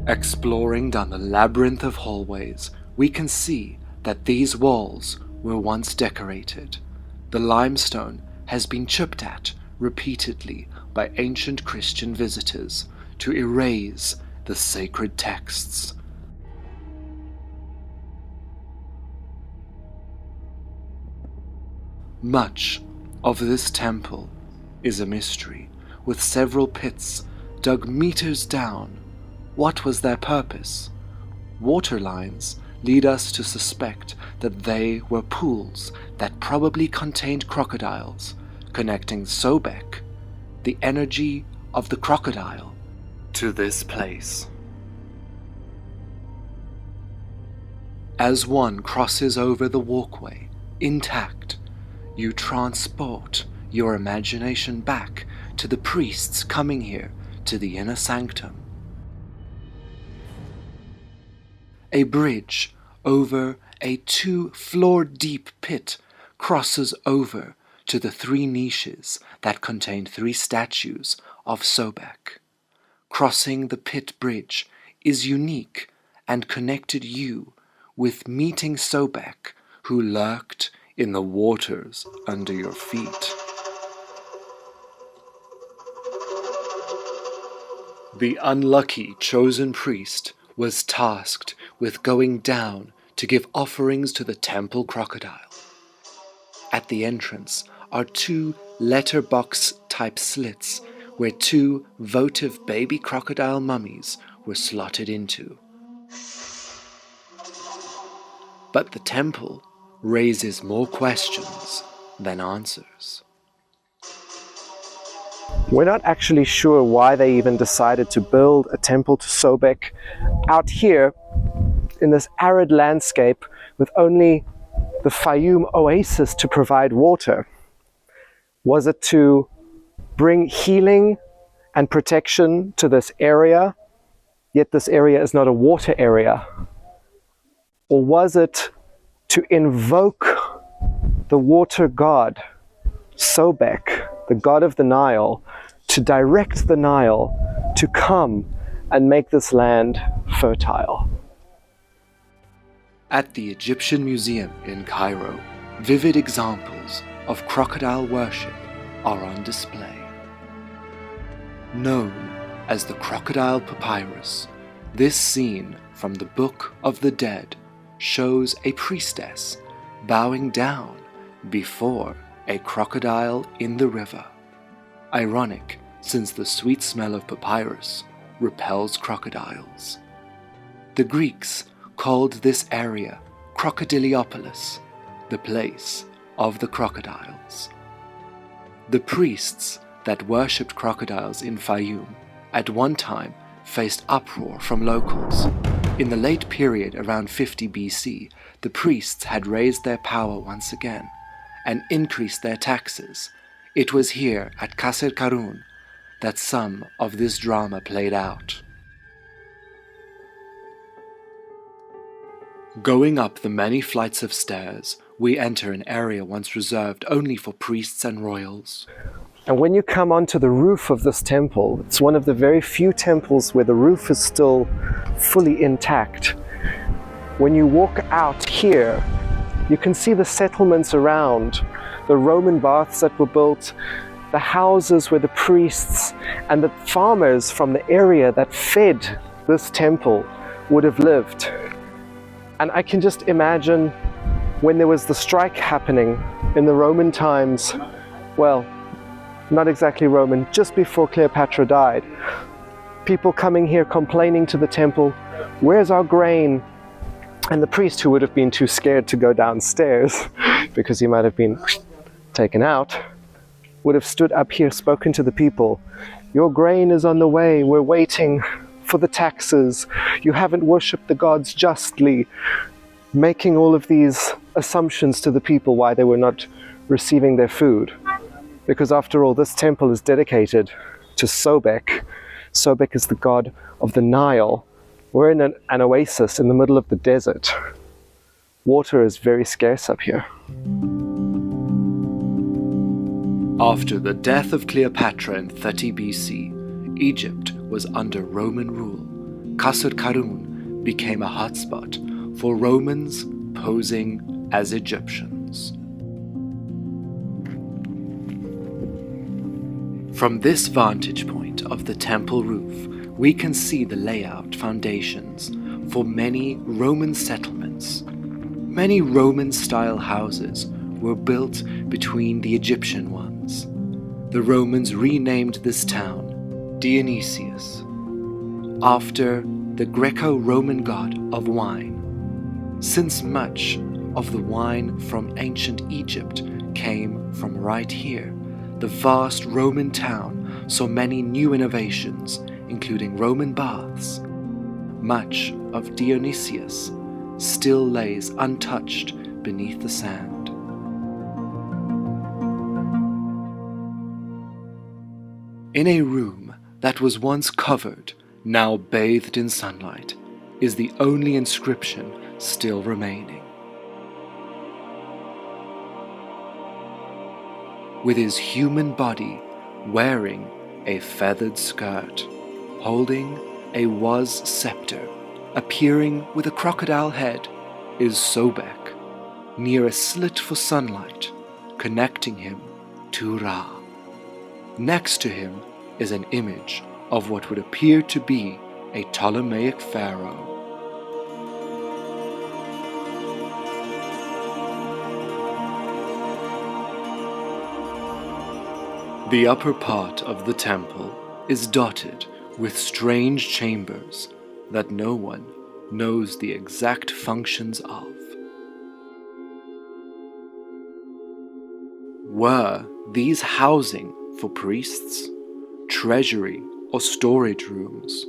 Exploring down the labyrinth of hallways, we can see that these walls were once decorated. The limestone has been chipped at repeatedly by ancient Christian visitors to erase the sacred texts. Much of this temple is a mystery, with several pits dug meters down. What was their purpose? Water lines lead us to suspect that they were pools that probably contained crocodiles, connecting Sobek, the energy of the crocodile, to this place. As one crosses over the walkway, intact, you transport your imagination back to the priests coming here to the inner sanctum. A bridge over a 2-floor-deep pit crosses over to the 3 niches that contain 3 statues of Sobek. Crossing the pit bridge is unique and connected you with meeting Sobek, who lurked in the waters under your feet. The unlucky chosen priest was tasked with going down to give offerings to the temple crocodile. At the entrance are 2 letterbox-type slits where 2 votive baby crocodile mummies were slotted into. But the temple raises more questions than answers. We're not actually sure why they even decided to build a temple to Sobek out here in this arid landscape with only the Fayoum Oasis to provide water. Was it to bring healing and protection to this area, yet this area is not a water area? Or was it to invoke the water god, Sobek, the god of the Nile, to direct the Nile to come and make this land fertile? At the Egyptian Museum in Cairo, vivid examples of crocodile worship are on display. Known as the Crocodile Papyrus, this scene from the Book of the Dead shows a priestess bowing down before a crocodile in the river. Ironic, since the sweet smell of papyrus repels crocodiles. The Greeks called this area Crocodiliopolis, the place of the crocodiles. The priests that worshipped crocodiles in Fayoum at one time faced uproar from locals. In the late period around 50 BC, the priests had raised their power once again and increased their taxes. It was here at Qasr Qarun that some of this drama played out. Going up the many flights of stairs, we enter an area once reserved only for priests and royals. And when you come onto the roof of this temple, it's one of the very few temples where the roof is still fully intact. When you walk out here, you can see the settlements around, the Roman baths that were built, the houses where the priests and the farmers from the area that fed this temple would have lived. And I can just imagine when there was the strike happening in the Roman times, well, not exactly Roman, just before Cleopatra died, people coming here complaining to the temple, "Where's our grain?" And the priest, who would have been too scared to go downstairs because he might have been taken out, would have stood up here, spoken to the people, "Your grain is on the way, we're waiting for the taxes, you haven't worshipped the gods justly," making all of these assumptions to the people why they were not receiving their food. Because after all, this temple is dedicated to Sobek. Sobek is the god of the Nile. We're in an oasis in the middle of the desert. Water is very scarce up here. After the death of Cleopatra in 30 BC, Egypt was under Roman rule. Qasr Qarun became a hotspot for Romans posing as Egyptians. From this vantage point of the temple roof, we can see the layout foundations for many Roman settlements. Many Roman-style houses were built between the Egyptian ones. The Romans renamed this town Dionysius, after the Greco-Roman god of wine. Since much of the wine from ancient Egypt came from right here, the vast Roman town saw many new innovations, including Roman baths. Much of Dionysius still lays untouched beneath the sand. In a room that was once covered, now bathed in sunlight, is the only inscription still remaining. With his human body wearing a feathered skirt, holding a was scepter, appearing with a crocodile head, is Sobek, near a slit for sunlight, connecting him to Ra. Next to him is an image of what would appear to be a Ptolemaic pharaoh. The upper part of the temple is dotted with strange chambers that no one knows the exact functions of. Were these housing for priests, treasury or storage rooms?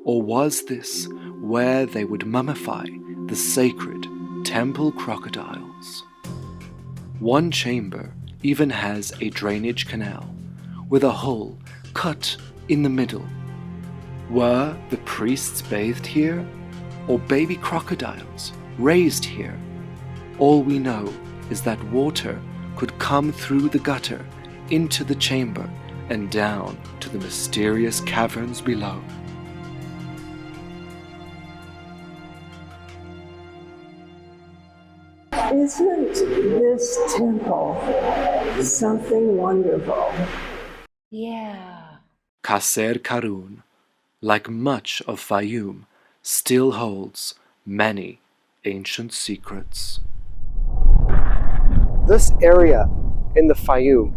Or was this where they would mummify the sacred temple crocodiles? One chamber even has a drainage canal with a hole cut in the middle. Were the priests bathed here, or baby crocodiles raised here? All we know is that water could come through the gutter into the chamber and down to the mysterious caverns below. Isn't this temple something wonderful? Yeah. Qasr Qarun, like much of Fayoum, still holds many ancient secrets. This area in the Fayoum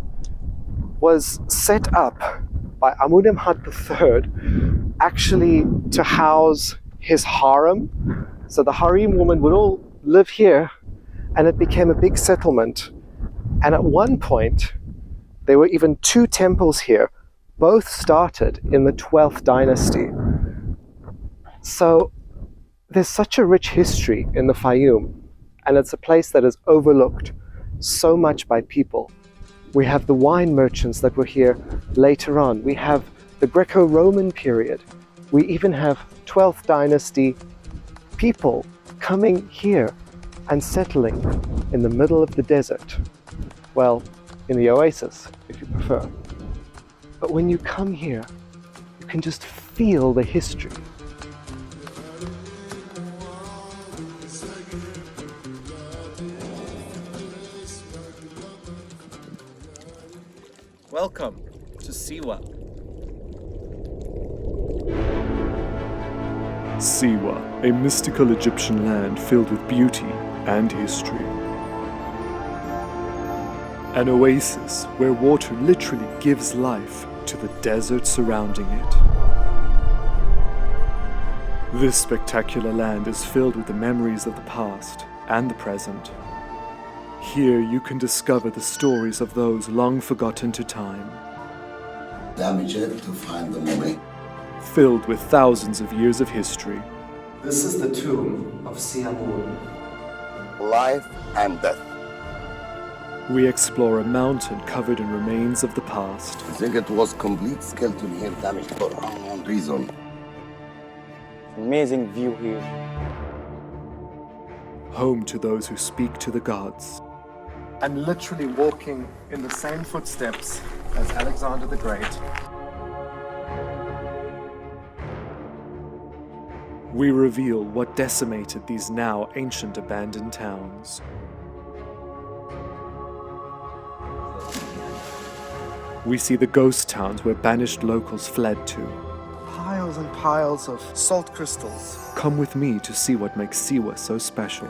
was set up by Amenemhat III actually to house his harem. So the harem women would all live here, and it became a big settlement. And at one point, there were even 2 temples here. Both started in the 12th dynasty. So there's such a rich history in the Fayoum, and it's a place that is overlooked so much by people. We have the wine merchants that were here later on. We have the Greco-Roman period. We even have 12th dynasty people coming here and settling in the middle of the desert. Well, in the oasis, if you prefer. But when you come here, you can just feel the history. Welcome to Siwa. Siwa, a mystical Egyptian land filled with beauty and history. An oasis where water literally gives life to the desert surrounding it. This spectacular land is filled with the memories of the past and the present. Here you can discover the stories of those long forgotten to time. Damage it to find the mummy. Filled with thousands of years of history. This is the tomb of Siwa. Life and death. We explore a mountain covered in remains of the past. I think it was complete skeleton here damaged for unknown reason. Amazing view here. Home to those who speak to the gods. And literally walking in the same footsteps as Alexander the Great. We reveal what decimated these now ancient abandoned towns. We see the ghost towns where banished locals fled to. Piles and piles of salt crystals. Come with me to see what makes Siwa so special.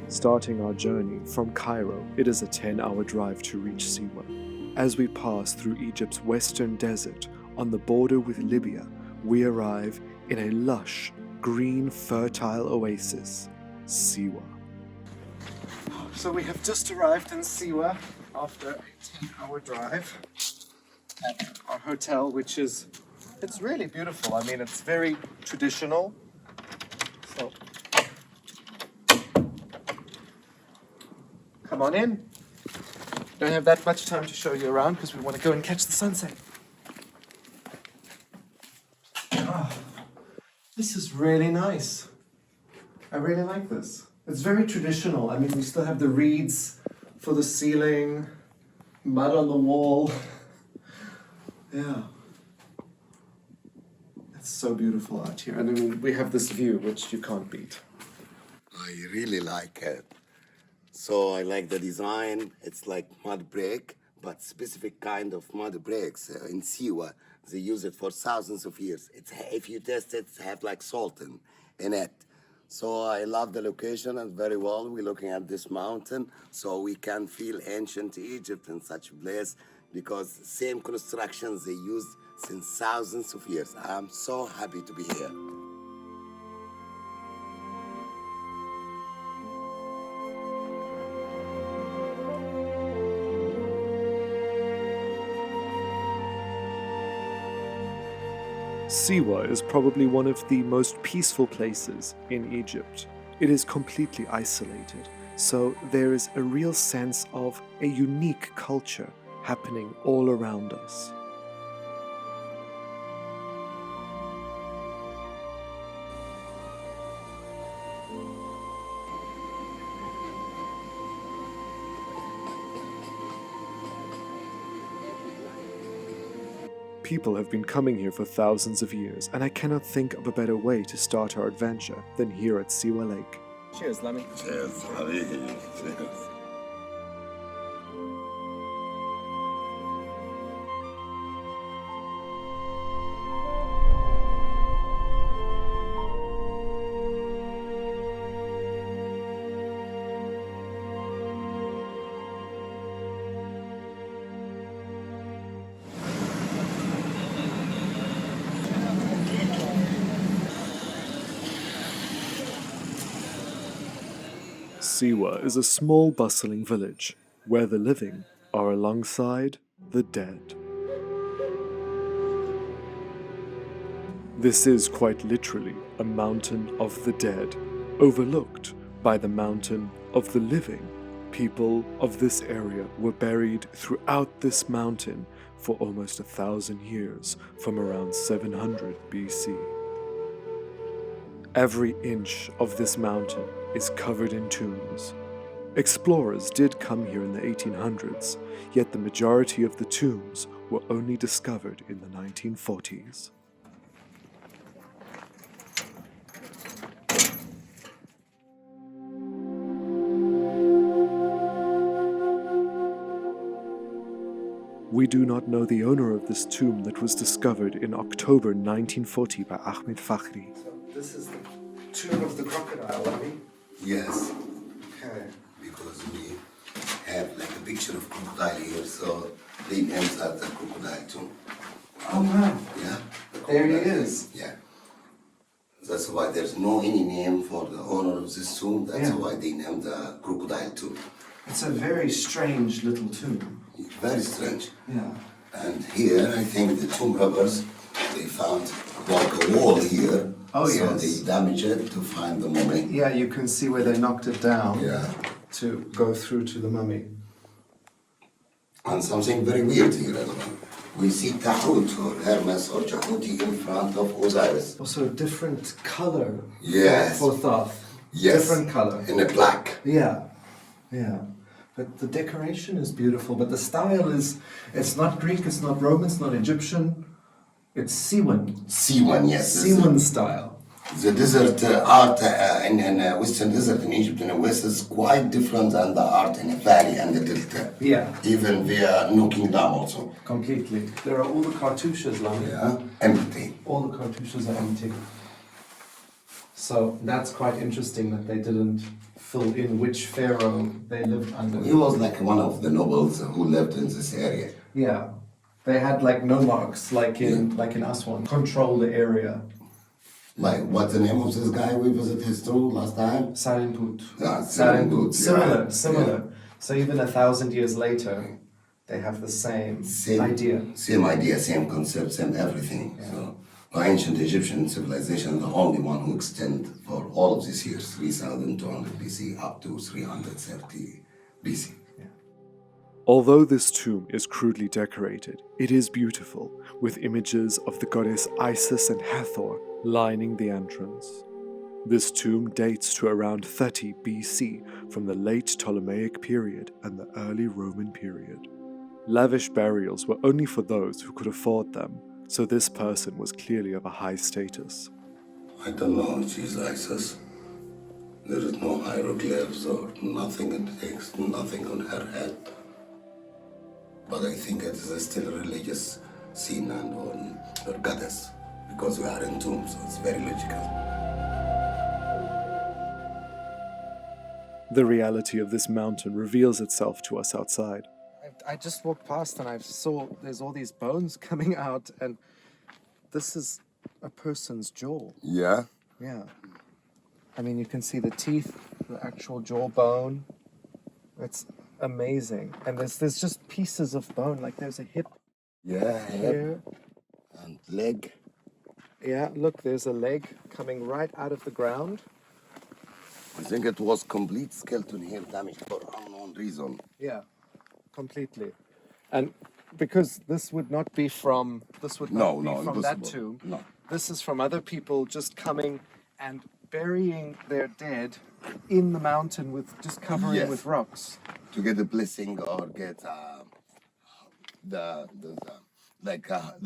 Starting our journey from Cairo, it is a 10-hour drive to reach Siwa. As we pass through Egypt's western desert on the border with Libya, we arrive in a lush, green, fertile oasis, Siwa. So we have just arrived in Siwa after a 10-hour drive at our hotel, which is, it's really beautiful. I mean, it's very traditional. So come on in. Don't have that much time to show you around because we want to go and catch the sunset. Oh, this is really nice. I really like this. It's very traditional. I mean, we still have the reeds for the ceiling, mud on the wall. Yeah. It's so beautiful out here. And I mean, we have this view, which you can't beat. I really like it. So I like the design. It's like mud brick, but specific kind of mud bricks. In Siwa, they use it for thousands of years. It's, if you test it, it have like salt in it. So I love the location and very well. We're looking at this mountain, so we can feel ancient Egypt in such a place because same constructions they used since thousands of years. I'm so happy to be here. Siwa is probably one of the most peaceful places in Egypt. It is completely isolated, so there is a real sense of a unique culture happening all around us. People have been coming here for thousands of years, and I cannot think of a better way to start our adventure than here at Siwa Lake. Cheers, Lemmy. Cheers, Habibi. Cheers. Siwa is a small bustling village where the living are alongside the dead. This is quite literally a mountain of the dead, overlooked by the mountain of the living. People of this area were buried throughout this mountain for almost 1,000 years, from around 700 BC. Every inch of this mountain is covered in tombs. Explorers did come here in the 1800s, yet the majority of the tombs were only discovered in the 1940s. We do not know the owner of this tomb that was discovered in October 1940 by Ahmed Fakhri. So this is the tomb of the crocodile, Wadi? Yes, Okay. because we have like a picture of crocodile here, so they named that the crocodile too. Oh wow. Yeah. There he crocodile. is. Yeah. That's why there's no any name for the owner of this tomb. That's Yeah. why they named the crocodile too. It's a very strange little tomb. Very strange. Yeah. And here, I think the tomb robbers, they found like a wall here. Oh, so yes. they damaged it to find the mummy. Yeah, you can see where they knocked it down Yeah. to go through to the mummy. And something very weird here as well. We see Tahut or Hermes or Jahuti in front of Osiris. Also a different color Yes. for Thoth. Yes. Different color. In the black. Yeah. Yeah. But the decoration is beautiful, but the style is, it's not Greek, it's not Roman, it's not Egyptian. It's Siwan. Siwan, yes. Siwan style. The desert art in Western desert in Egypt and the West is quite different than the art in the valley and the delta. Yeah. Even via No Kingdom also. Completely. There are all the cartouches, Lami. Yeah. Empty. All the cartouches are empty. So that's quite interesting that they didn't fill in which pharaoh they lived under. He was like one of the nobles who lived in this area. Yeah. They had like nomarchs, like in Aswan, control the area. Like, what's the name of this guy we visited his tomb last time? Sarimput. Yeah, Sarimput. Sarimput, Similar. yeah. So even 1,000 years later, they have the same idea. Same idea, same concept, same everything. Yeah. So, the ancient Egyptian civilization, the only one who extend for all of these years, 3,200 BC up to 330 BC. Although this tomb is crudely decorated, it is beautiful, with images of the goddess Isis and Hathor lining the entrance. This tomb dates to around 30 BC from the late Ptolemaic period and the early Roman period. Lavish burials were only for those who could afford them, so this person was clearly of a high status. I don't know if she's Isis. There is no hieroglyphs or nothing in text, nothing on her head. But I think it is still a religious scene and or goddess, because we are in tombs, so it's very logical. The reality of this mountain reveals itself to us outside. I just walked past and I saw there's all these bones coming out, and this is a person's jaw. Yeah? Yeah. I mean, you can see the teeth, the actual jawbone. It's amazing. And there's just pieces of bone, like there's a hip Yeah, here. and leg. Yeah, look, there's a leg coming right out of the ground. I think it was complete skeleton here damaged for unknown reason. Yeah, completely. And because this would not be from that impossible. tomb. No. This is from other people just coming and burying their dead in the mountain with just covering Yes. with rocks. To get a blessing or get the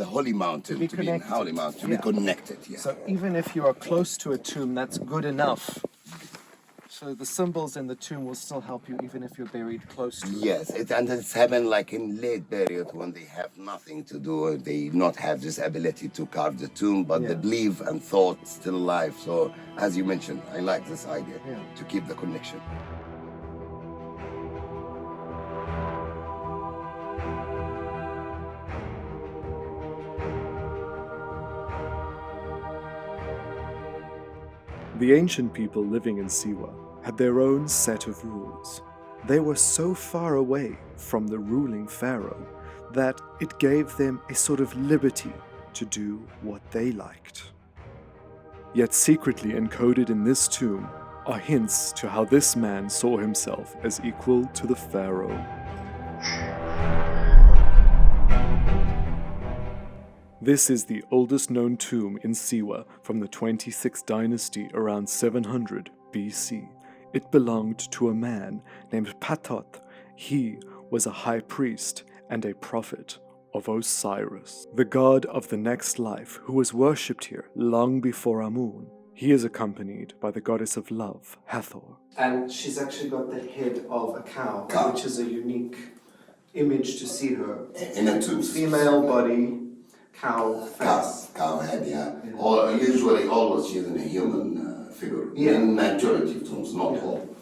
holy mountain, be to be in connected. holy mountain, to Yeah. be connected. Yeah. So even if you are close to a tomb, that's good enough. So the symbols in the tomb will still help you even if you're buried close to it. Yes, and it's happened like in late period when they have nothing to do, they not have this ability to carve the tomb, but Yeah. the belief and thought still alive. So as you mentioned, I like this idea Yeah. to keep the connection. The ancient people living in Siwa had their own set of rules. They were so far away from the ruling pharaoh that it gave them a sort of liberty to do what they liked. Yet secretly encoded in this tomb are hints to how this man saw himself as equal to the pharaoh. This is the oldest known tomb in Siwa from the 26th dynasty around 700 BC. It belonged to a man named Patot. He was a high priest and a prophet of Osiris, the god of the next life who was worshipped here long before Amun. He is accompanied by the goddess of love, Hathor. And she's actually got the head of a cow, which is a unique image to see her. In a tomb. Female body, cow face. Cow head, yeah. Or usually always using a human figure. Yeah. In majority of tombs, not all.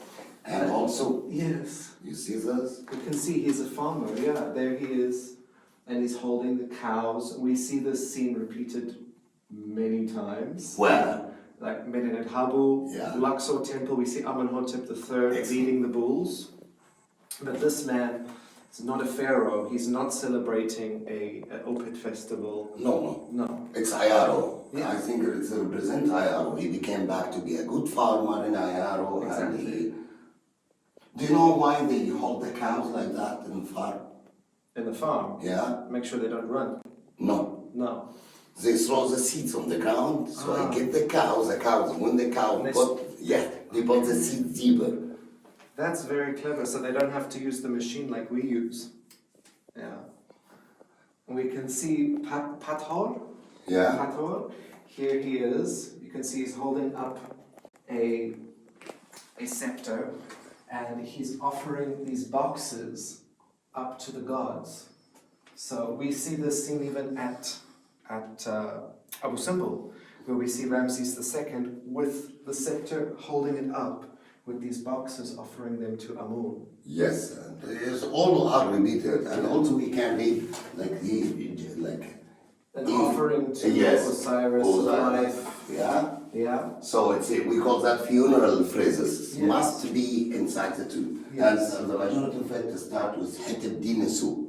And also, yes, you see this? you can see he's a farmer, yeah, there he is. And he's holding the cows. We see this scene repeated many times. Where? Like Medinet Habu, Yeah. Luxor Temple, we see Amenhotep III leading the bulls. But this man is not a pharaoh. He's not celebrating a Opet festival. No. It's Ayaro. Yeah. I think it represents Ayaro. He became back to be a good farmer in Ayaro. Exactly. Do you know why they hold the cows like that in the farm? In the farm? Yeah. Make sure they don't run. No. They throw the seeds on the ground, so I get the cows, when the cow they put the seeds deeper. That's very clever, so they don't have to use the machine like we use. Yeah. We can see Pathor. Yeah. Pathor. Here he is. You can see he's holding up a scepter, and he's offering these boxes up to the gods. So we see this scene even at Abu Simbel, where we see Ramses II with the scepter holding it up with these boxes, offering them to Amun. Yes, and all are repeated, and also we can read an offering to Osiris of life. Yeah. So we call that funeral phrases. Yes. Must be inside the tomb. Yes. And the majority of it start with Hetep Dinasu.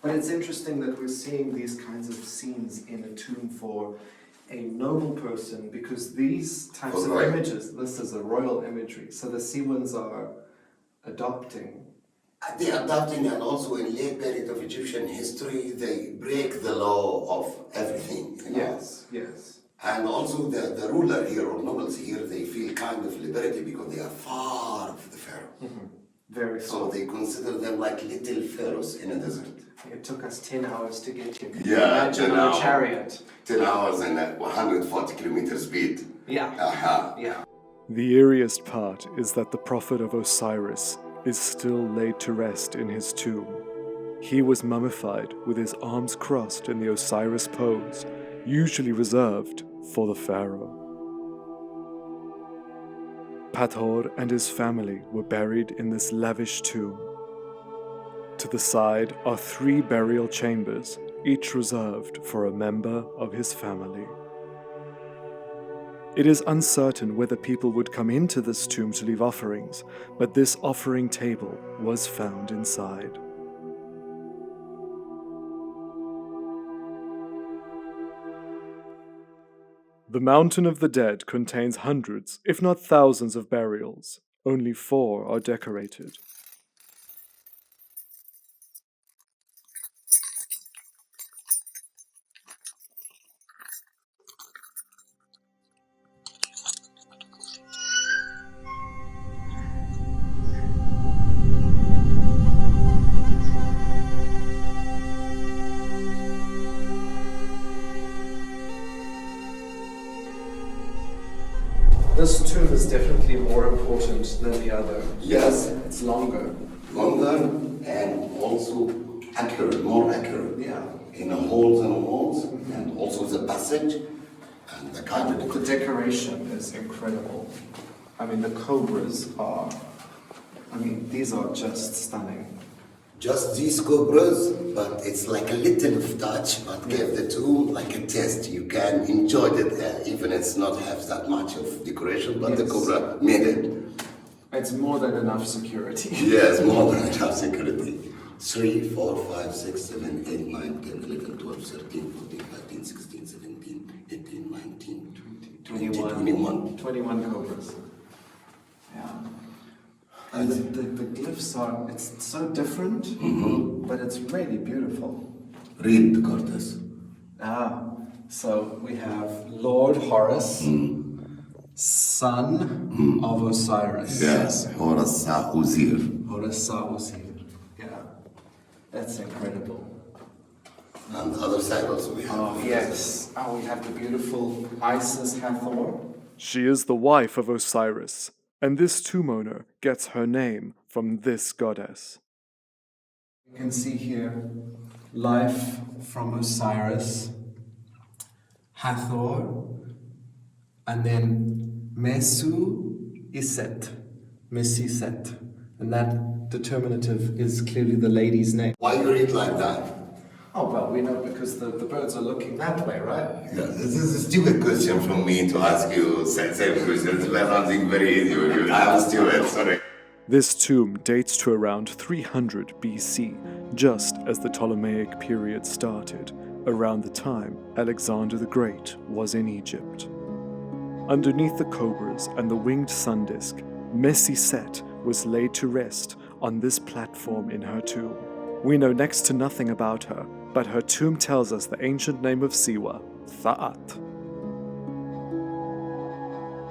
But it's interesting that we're seeing these kinds of scenes in a tomb for a noble person, because these types of images, this is a royal imagery, so the Siwans are adopting. They are adopting, and also in late period of Egyptian history, they break the law of everything. Yes. And also the ruler here, or nobles here, they feel kind of liberty because they are far from the pharaoh. Very so they consider them like little pharaohs in a desert. It took us 10 hours to get here. Yeah, imagine on a chariot. 10 hours and 140 kilometers speed. Yeah. The eeriest part is that the prophet of Osiris is still laid to rest in his tomb. He was mummified with his arms crossed in the Osiris pose, usually reserved for the pharaoh. Pathor and his family were buried in this lavish tomb. To the side are 3 burial chambers, each reserved for a member of his family. It is uncertain whether people would come into this tomb to leave offerings, but this offering table was found inside. The Mountain of the Dead contains hundreds, if not thousands, of burials. Only 4 are decorated. This tomb is definitely more important than the other. Yes. It's longer. And also accurate, more accurate. Yeah. In the holes and walls, and also the passage, and the kind of... The decoration is incredible. I mean, the cobras are... these are just stunning. Just these cobras, but it's like a little touch, but give the tomb like a taste. You can enjoy it, even it's not have that much of decoration, but the cobra made it. It's more than enough security. Yes, more than enough security. 3, 4, 5, 6, 7, 8, 9, 10, 11, 12, 13, 14, 15, 16, 17, 18, 19, 20, 21. 21 cobras. Yeah. And the glyphs are, it's so different, but it's really beautiful. Read the Cortes. So we have Lord Horus, son of Osiris. Yes, Horus Sa-Uzir. Horus Sa-Uzir. Yeah, that's incredible. And the other side also we have. Yes. We have the beautiful Isis Hathor. She is the wife of Osiris, and this tomb owner gets her name from this goddess. You can see here life from Osiris, Hathor, and then Mesu Iset, Mesiset, and that determinative is clearly the lady's name. Why you read like that? Oh, well, we know because the birds are looking that way, right? Yeah, this is a stupid question from me to ask you same questions, but something very easy with you. I'm stupid, sorry. This tomb dates to around 300 BC, just as the Ptolemaic period started, around the time Alexander the Great was in Egypt. Underneath the cobras and the winged sun disk, Mesiset was laid to rest on this platform in her tomb. We know next to nothing about her, but her tomb tells us the ancient name of Siwa, Tha'at.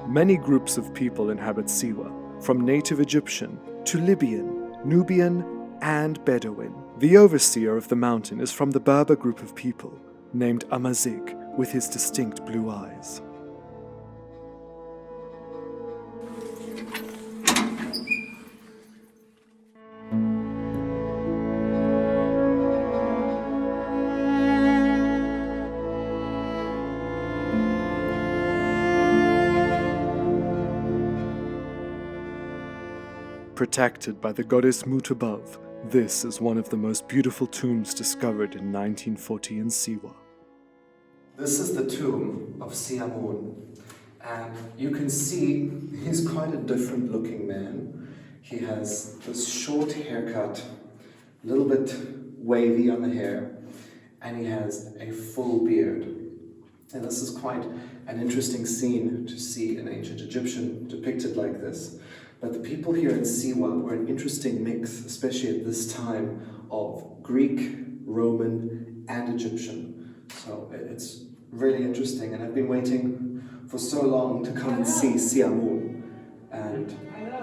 Many groups of people inhabit Siwa, from native Egyptian to Libyan, Nubian, and Bedouin. The overseer of the mountain is from the Berber group of people, named Amazigh, with his distinct blue eyes. Protected by the goddess Mut above, this is one of the most beautiful tombs discovered in 1940 in Siwa. This is the tomb of Siamun, and you can see he's quite a different looking man. He has this short haircut, a little bit wavy on the hair, and he has a full beard. And this is quite an interesting scene to see an ancient Egyptian depicted like this. But the people here in Siwa were an interesting mix, especially at this time, of Greek, Roman, and Egyptian. So it's really interesting, and I've been waiting for so long to come and see Siamun, and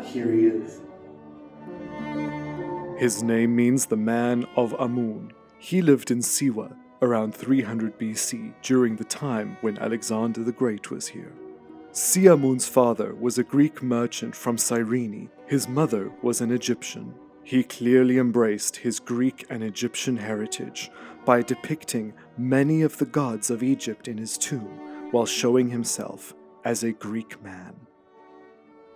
here he is. His name means the man of Amun. He lived in Siwa around 300 BC, during the time when Alexander the Great was here. Siamun's father was a Greek merchant from Cyrene. His mother was an Egyptian. He clearly embraced his Greek and Egyptian heritage by depicting many of the gods of Egypt in his tomb while showing himself as a Greek man.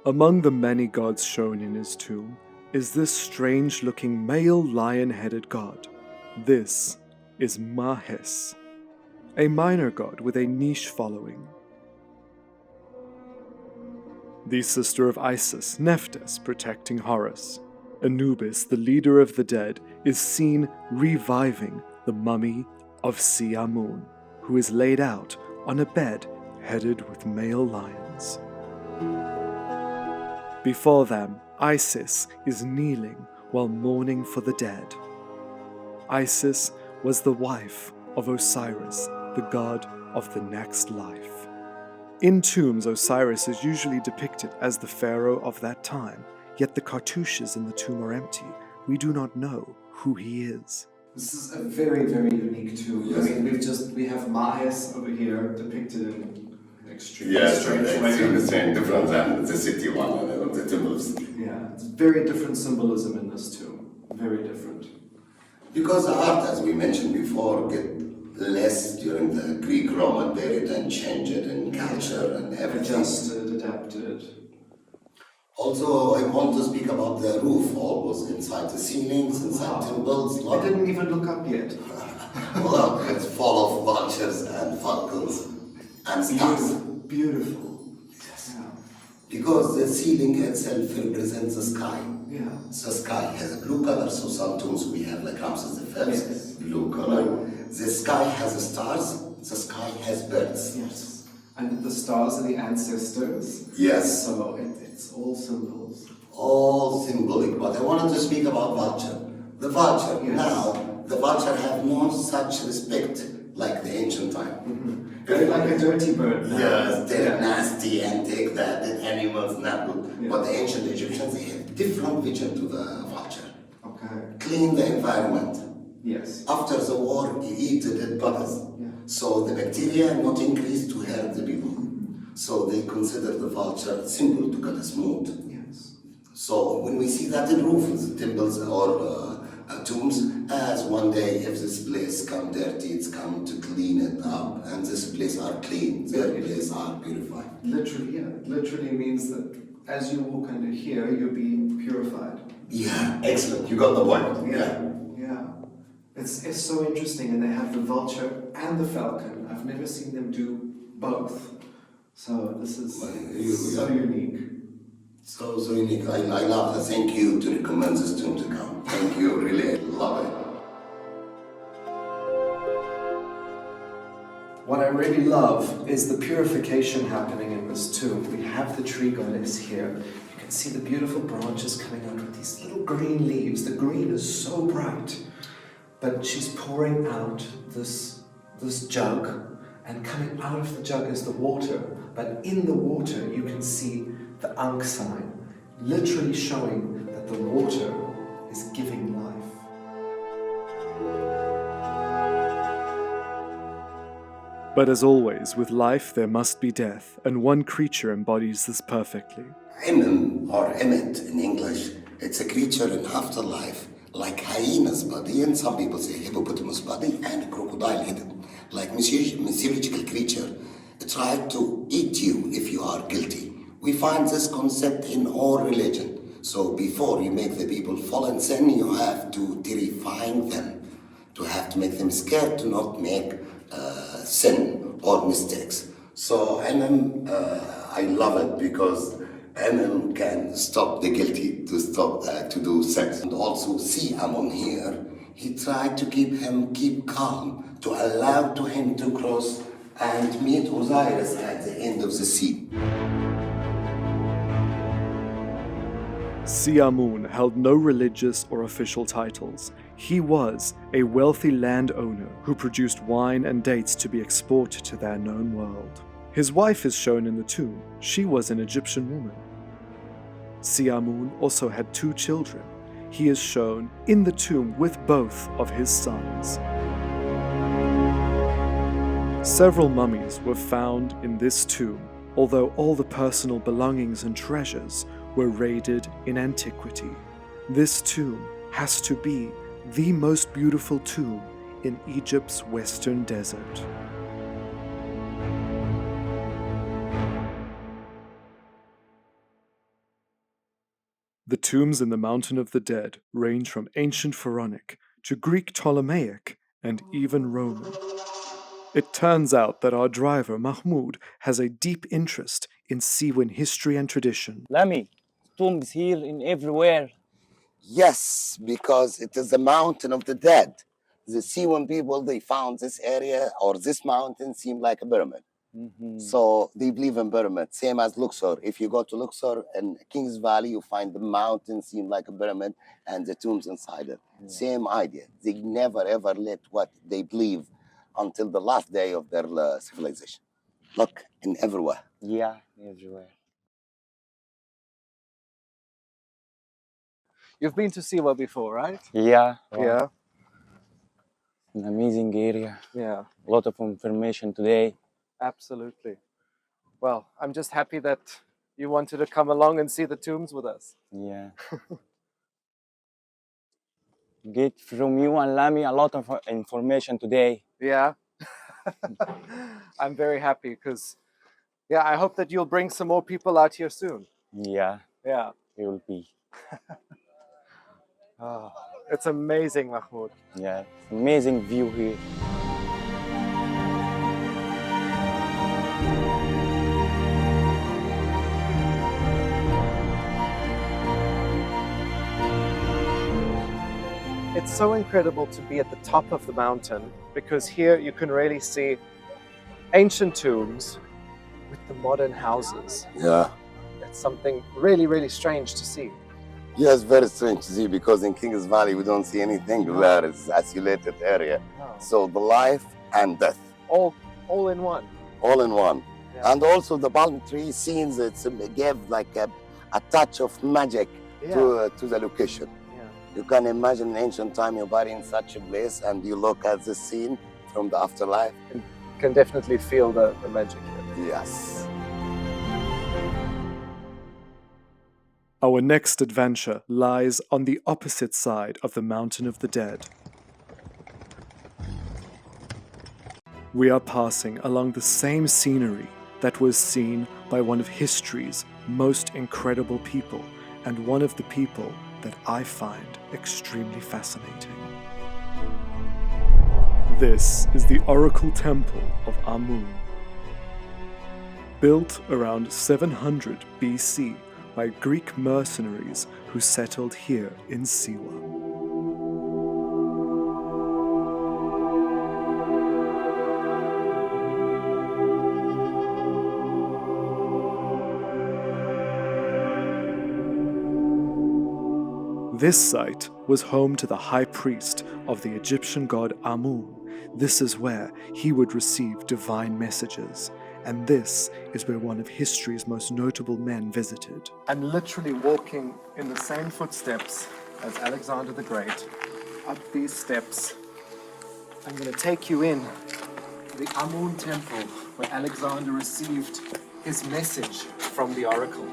Among the many gods shown in his tomb is this strange-looking male lion-headed god. This is Mahes, a minor god with a niche following. The sister of Isis, Nephthys, protecting Horus. Anubis, the leader of the dead, is seen reviving the mummy of Siamun, who is laid out on a bed headed with male lions. Before them, Isis is kneeling while mourning for the dead. Isis was the wife of Osiris, the god of the next life. In tombs, Osiris is usually depicted as the pharaoh of that time, yet the cartouches in the tomb are empty. We do not know who he is. This is a very, very unique tomb. Yes. I mean, we have Mahes over here depicted in an extremely Yes, strange way. extremely strange, different than the city one, the temples. Yeah, it's very different symbolism in this tomb. Very different. Because the art, as we mentioned before, get less during the Greek-Roman period and change it in culture and everything. Adjusted, adapted. Also, I want to speak about the roof, almost inside the ceilings, inside temples. I didn't even look up yet. Well, it's full of vultures and falcons and stars. Beautiful. Yes. Yeah. Because the ceiling itself represents the sky. Yeah. So sky has a blue color, so some tombs we have like Ramses the First, Yes. blue color. The sky has stars, the sky has birds. Yes. And the stars are the ancestors. Yes. So it's all symbols. All symbolic, but I wanted to speak about vulture. The vulture, Yes. now, the vulture have no such respect like the ancient time. Very like a dirty bird now. Yes, they're nasty and take that, the animals not good. Yeah. But the ancient Egyptians, they have different vision to the vulture. Okay. Clean the environment. Yes. After the war, you eat the dead bodies. Yeah. So the bacteria not increase to hurt the people. So they consider the vulture symbol to get us mood. Yes. So when we see that in roofs, temples or tombs, as one day if this place come dirty, it's come to clean it up, and this place are clean, their place are purified. Literally, yeah. It literally means that as you walk under here, you're being purified. Yeah, excellent. You got the point. Yeah. Yeah. It's so interesting, and they have the vulture and the falcon. I've never seen them do both. So this is so unique. So unique. I love that. Thank you to recommend this tomb to come. Thank you. Really, I love it. What I really love is the purification happening in this tomb. We have the tree goddess here. You can see the beautiful branches coming out with these little green leaves. The green is so bright. But she's pouring out this jug, and coming out of the jug is the water. But in the water you can see the Ankh sign, literally showing that the water is giving life. But as always, with life there must be death, and one creature embodies this perfectly. Emem or emmet in English, it's a creature in afterlife, like hyena's body, and some people say hippopotamus body, and crocodile head, like mythological creature. It tries to eat you if you are guilty. We find this concept in all religion. So before you make the people fall in sin, you have to terrifying them, to have to make them scared to not make sin or mistakes. So Emem, I love it because Emem can stop the guilty to stop to do sex. And also Siamon here, he tried to keep calm, to allow to him to cross and meet Osiris at the end of the sea. Siamun held no religious or official titles. He was a wealthy landowner who produced wine and dates to be exported to their known world. His wife is shown in the tomb. She was an Egyptian woman. Siamun also had 2 children. He is shown in the tomb with both of his sons. Several mummies were found in this tomb, although all the personal belongings and treasures were raided in antiquity. This tomb has to be the most beautiful tomb in Egypt's western desert. The tombs in the Mountain of the Dead range from ancient Pharaonic to Greek Ptolemaic and even Roman. It turns out that our driver, Mahmoud, has a deep interest in Siwan history and tradition. Lami, tombs here in everywhere. Yes, because it is the mountain of the dead. The Siwan people, they found this area or this mountain seemed like a pyramid. So they believe in pyramid, same as Luxor. If you go to Luxor in King's Valley, you find the mountain seem like a pyramid and the tombs inside it. Yeah. Same idea. They never ever let what they believe until the last day of their civilization. Look, in everywhere. Yeah, everywhere. You've been to Siwa before, right? Yeah. Yeah. An amazing area. Yeah. A lot of information today. Absolutely. Well, I'm just happy that you wanted to come along and see the tombs with us. Yeah. Get from you and Lami a lot of information today. Yeah. I'm very happy because, yeah, I hope that you'll bring some more people out here soon. Yeah. Yeah. It will be. Oh, it's amazing, Mahmoud. Yeah, amazing view here. it's so incredible to be at the top of the mountain, because here you can really see ancient tombs with the modern houses. Yeah. It's something really, really strange to see. Yeah, it's very strange to see because in Kings Valley we don't see anything there. It's isolated area. No. So the life and death. All in one. All in one. Yeah. And also the palm tree scenes, it gave like a touch of magic to the location. Yeah. You can imagine in ancient time you're buried in such a place and you look at the scene from the afterlife. You can definitely feel the magic here. Yes. Our next adventure lies on the opposite side of the Mountain of the Dead. We are passing along the same scenery that was seen by one of history's most incredible people, and one of the people that I find extremely fascinating. This is the Oracle Temple of Amun. Built around 700 BC by Greek mercenaries who settled here in Siwa. This site was home to the high priest of the Egyptian god Amun. This is where he would receive divine messages, and this is where one of history's most notable men visited. I'm literally walking in the same footsteps as Alexander the Great, up these steps. I'm going to take you in to the Amun temple where Alexander received his message from the oracle.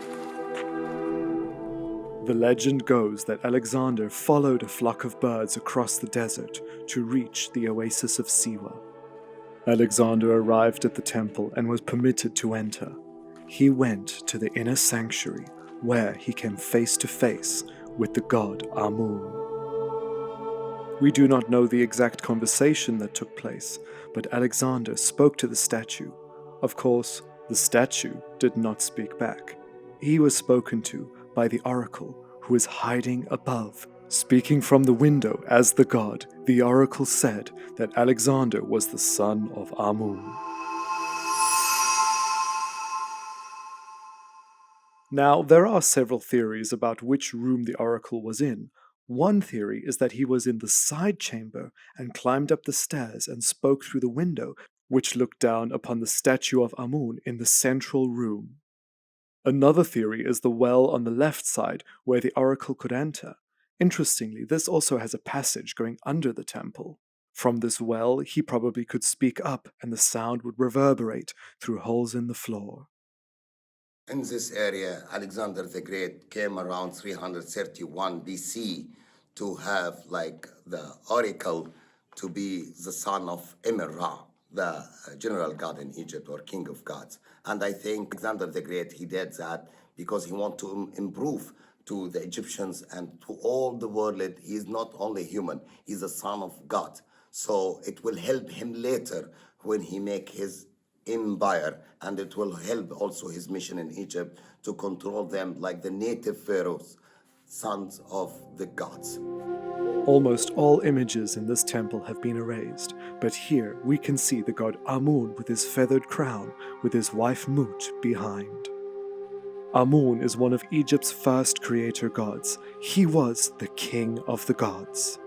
The legend goes that Alexander followed a flock of birds across the desert to reach the Oasis of Siwa. Alexander arrived at the temple and was permitted to enter. He went to the inner sanctuary, where he came face to face with the god Amun. We do not know the exact conversation that took place, but Alexander spoke to the statue. Of course, the statue did not speak back. He was spoken to by the oracle, who is hiding above. Speaking from the window as the god, the oracle said that Alexander was the son of Amun. Now, there are several theories about which room the oracle was in. One theory is that he was in the side chamber and climbed up the stairs and spoke through the window, which looked down upon the statue of Amun in the central room. Another theory is the well on the left side where the oracle could enter. Interestingly, this also has a passage going under the temple. From this well, he probably could speak up and the sound would reverberate through holes in the floor. In this area, Alexander the Great came around 331 BC to have like the oracle to be the son of Emir-Ra, the general god in Egypt or king of gods. And I think Alexander the Great, he did that because he wanted to improve to the Egyptians and to all the world. He is not only human, he's a son of God. So it will help him later when he make his empire, and it will help also his mission in Egypt to control them like the native pharaohs, sons of the gods. Almost all images in this temple have been erased, but here we can see the god Amun with his feathered crown, with his wife Mut behind. Amun is one of Egypt's first creator gods. He was the king of the gods.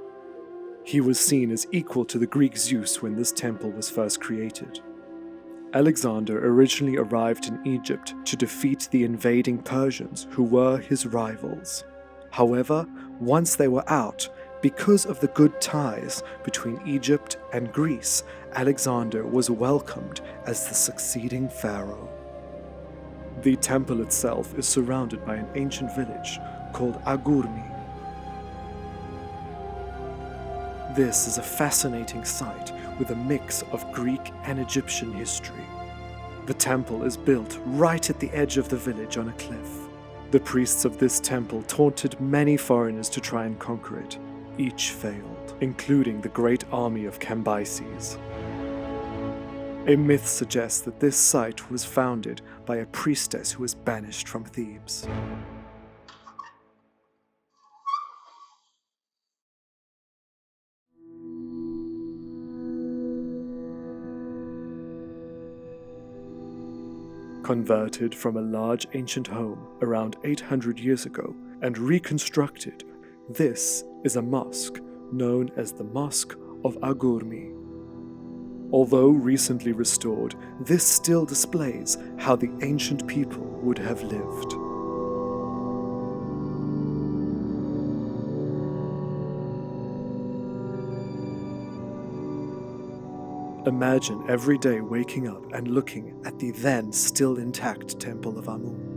He was seen as equal to the Greek Zeus when this temple was first created. Alexander originally arrived in Egypt to defeat the invading Persians, who were his rivals. However, once they were out, because of the good ties between Egypt and Greece, Alexander was welcomed as the succeeding pharaoh. The temple itself is surrounded by an ancient village called Agurmi. This is a fascinating site with a mix of Greek and Egyptian history. The temple is built right at the edge of the village on a cliff. The priests of this temple taunted many foreigners to try and conquer it. Each failed, including the great army of Cambyses. A myth suggests that this site was founded by a priestess who was banished from Thebes. Converted from a large ancient home around 800 years ago and reconstructed, this is a mosque known as the Mosque of Agurmi. Although recently restored, this still displays how the ancient people would have lived. Imagine every day waking up and looking at the then still intact Temple of Amun.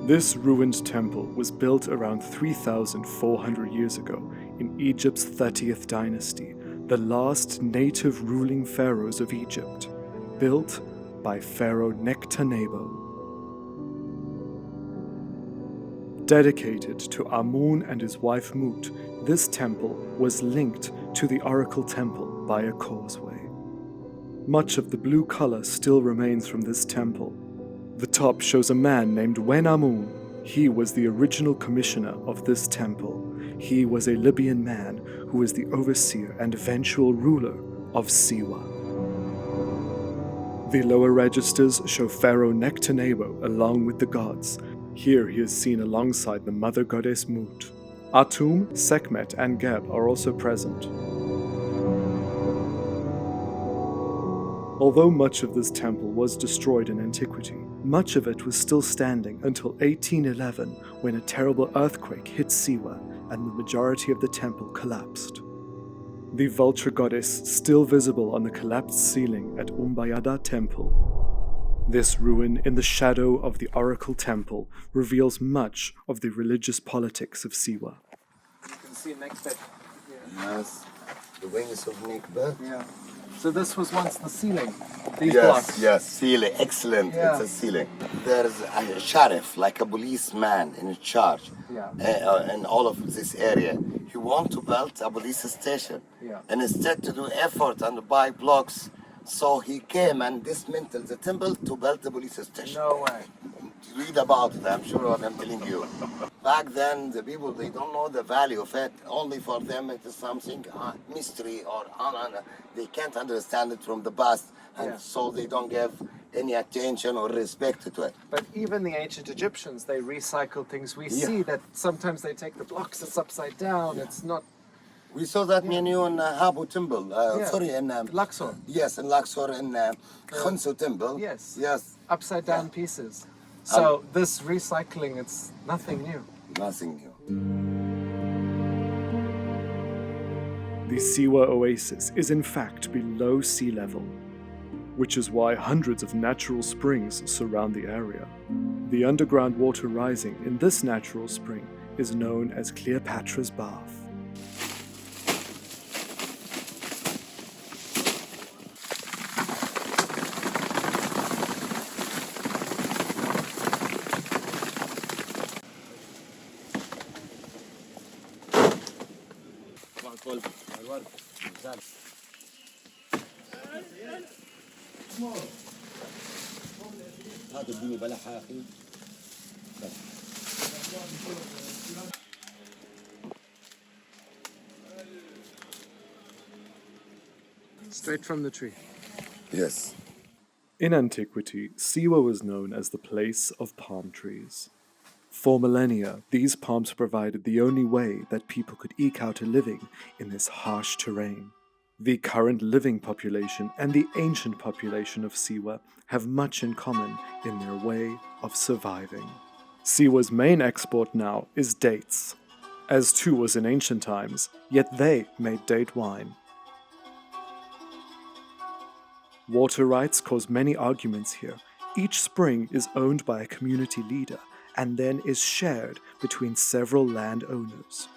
This ruined temple was built around 3,400 years ago in Egypt's 30th dynasty, the last native ruling pharaohs of Egypt, built by Pharaoh Nectanebo. Dedicated to Amun and his wife Mut, this temple was linked to the Oracle Temple by a causeway. Much of the blue color still remains from this temple. The top shows a man named Wen Amun. He was the original commissioner of this temple. He was a Libyan man who was the overseer and eventual ruler of Siwa. The lower registers show Pharaoh Nectanebo along with the gods. Here he is seen alongside the mother goddess Mut. Atum, Sekhmet, and Geb are also present. Although much of this temple was destroyed in antiquity, much of it was still standing until 1811, when a terrible earthquake hit Siwa and the majority of the temple collapsed. The vulture goddess still visible on the collapsed ceiling at Umm Ubayda temple. This ruin in the shadow of the Oracle Temple reveals much of the religious politics of Siwa. You can see Nekbet. Yes, the wings of Nekbet. Yeah. So this was once the ceiling, these Yes, blocks. yes, ceiling, excellent, Yeah. it's a ceiling. There's a sheriff, like a policeman in charge in all of this area. He want to build a police station. Yeah. And instead to do effort and buy blocks, so he came and dismantled the temple to build the police station. No way. Read about it, I'm sure what I'm telling you. Back then, the people, they don't know the value of it. Only for them, it is something mystery or they can't understand it from the past, and so they don't give any attention or respect to it. But even the ancient Egyptians, they recycle things. We see that sometimes they take the blocks, it's upside down, it's not... We saw that menu in Habu Temple, sorry, in Luxor. Yes, in Luxor, in Khunsu Temple. Yes. Yes. Upside down pieces. So this recycling, it's nothing new. Nothing new. The Siwa Oasis is in fact below sea level, which is why hundreds of natural springs surround the area. The underground water rising in this natural spring is known as Cleopatra's Bath. Straight from the tree. Yes. In antiquity, Siwa was known as the place of palm trees. For millennia, these palms provided the only way that people could eke out a living in this harsh terrain. The current living population and the ancient population of Siwa have much in common in their way of surviving. Siwa's main export now is dates, as too was in ancient times, yet they made date wine. Water rights cause many arguments here. Each spring is owned by a community leader and then is shared between several landowners.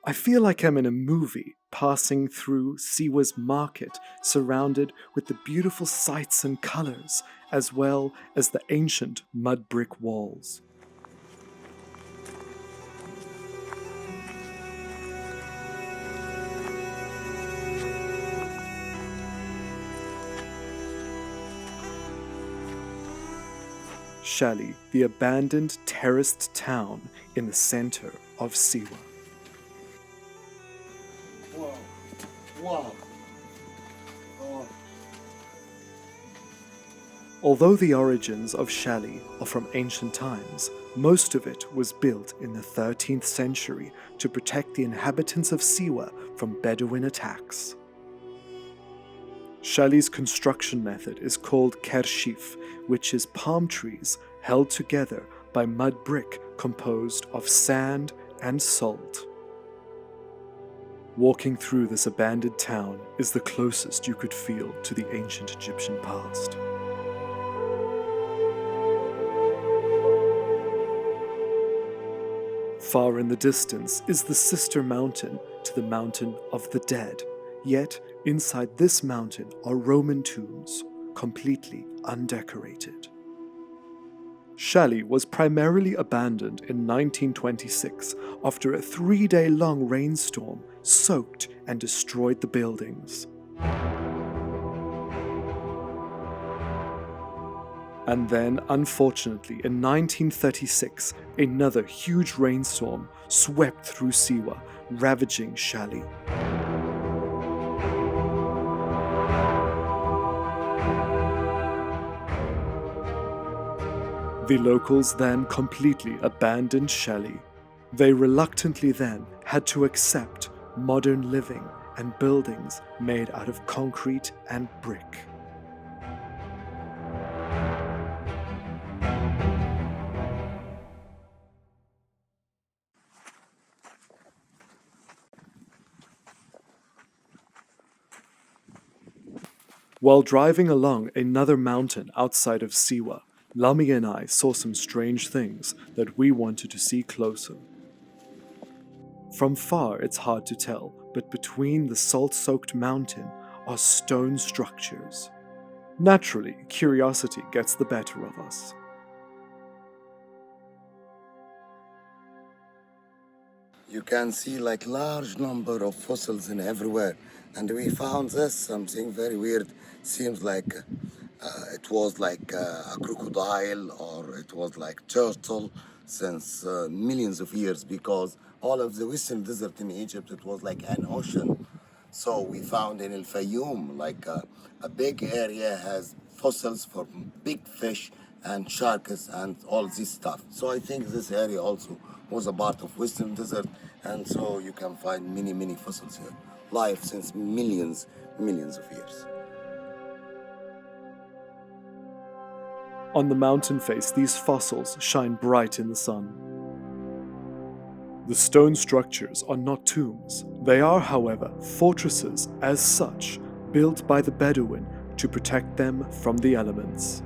I feel like I'm in a movie passing through Siwa's market, surrounded with the beautiful sights and colors, as well as the ancient mud brick walls. Shali, the abandoned terraced town in the center of Siwa. Wow. Wow. Oh. Although the origins of Shali are from ancient times, most of it was built in the 13th century to protect the inhabitants of Siwa from Bedouin attacks. Shali's construction method is called kershif, which is palm trees held together by mud brick composed of sand and salt. Walking through this abandoned town is the closest you could feel to the ancient Egyptian past. Far in the distance is the sister mountain to the Mountain of the Dead, yet inside this mountain are Roman tombs, completely undecorated. Shali was primarily abandoned in 1926 after a 3-day-long rainstorm soaked and destroyed the buildings. And then, unfortunately, in 1936, another huge rainstorm swept through Siwa, ravaging Shali. The locals then completely abandoned Shali. They reluctantly then had to accept modern living and buildings made out of concrete and brick. While driving along another mountain outside of Siwa, Lami and I saw some strange things that we wanted to see closer. From far, it's hard to tell, but between the salt-soaked mountain are stone structures. Naturally, curiosity gets the better of us. You can see like large number of fossils in everywhere, and we found this something very weird. Seems like it was like a crocodile, or it was like turtle since millions of years, because all of the western desert in Egypt, it was like an ocean. So we found in Fayoum like a big area has fossils for big fish and sharks and all this stuff. So I think this area also was a part of western desert, and so you can find many fossils here. Life since millions of years. On the mountain face, these fossils shine bright in the sun. The stone structures are not tombs. They are, however, fortresses as such, built by the Bedouin to protect them from the elements.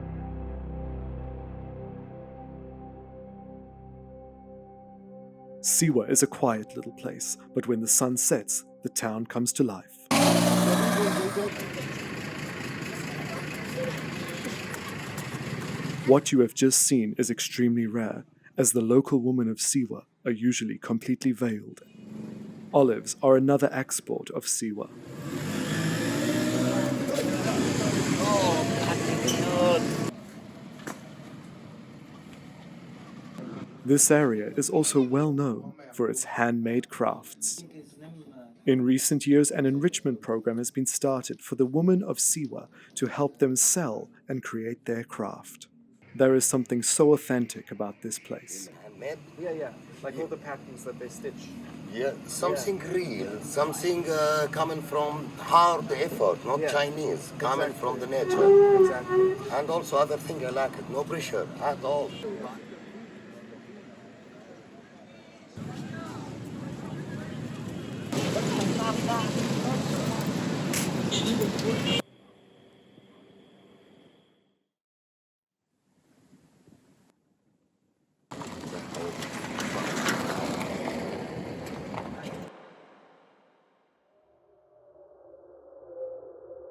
Siwa is a quiet little place, but when the sun sets, the town comes to life. What you have just seen is extremely rare, as the local women of Siwa are usually completely veiled. Olives are another export of Siwa. This area is also well known for its handmade crafts. In recent years, an enrichment program has been started for the women of Siwa to help them sell and create their craft. There is something so authentic about this place. Yeah. Like all the patterns that they stitch. Yeah, something real, something coming from hard effort, not Chinese, coming from the nature. Exactly. And also other thing I like it, no pressure at all.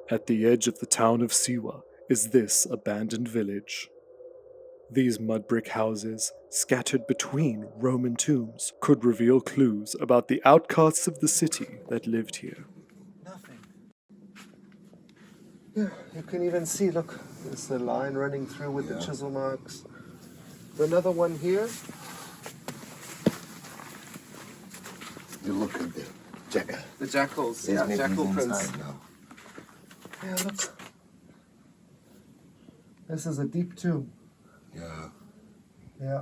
At the edge of the town of Siwa is this abandoned village. These mud brick houses, scattered between Roman tombs, could reveal clues about the outcasts of the city that lived here. Nothing. Yeah, you can even see, look, there's a line running through with the chisel marks. Another one here. You look at the jackal. The jackals, There's maybe jackal inside prints. now. Yeah, look. This is a deep tomb. Yeah. Yeah.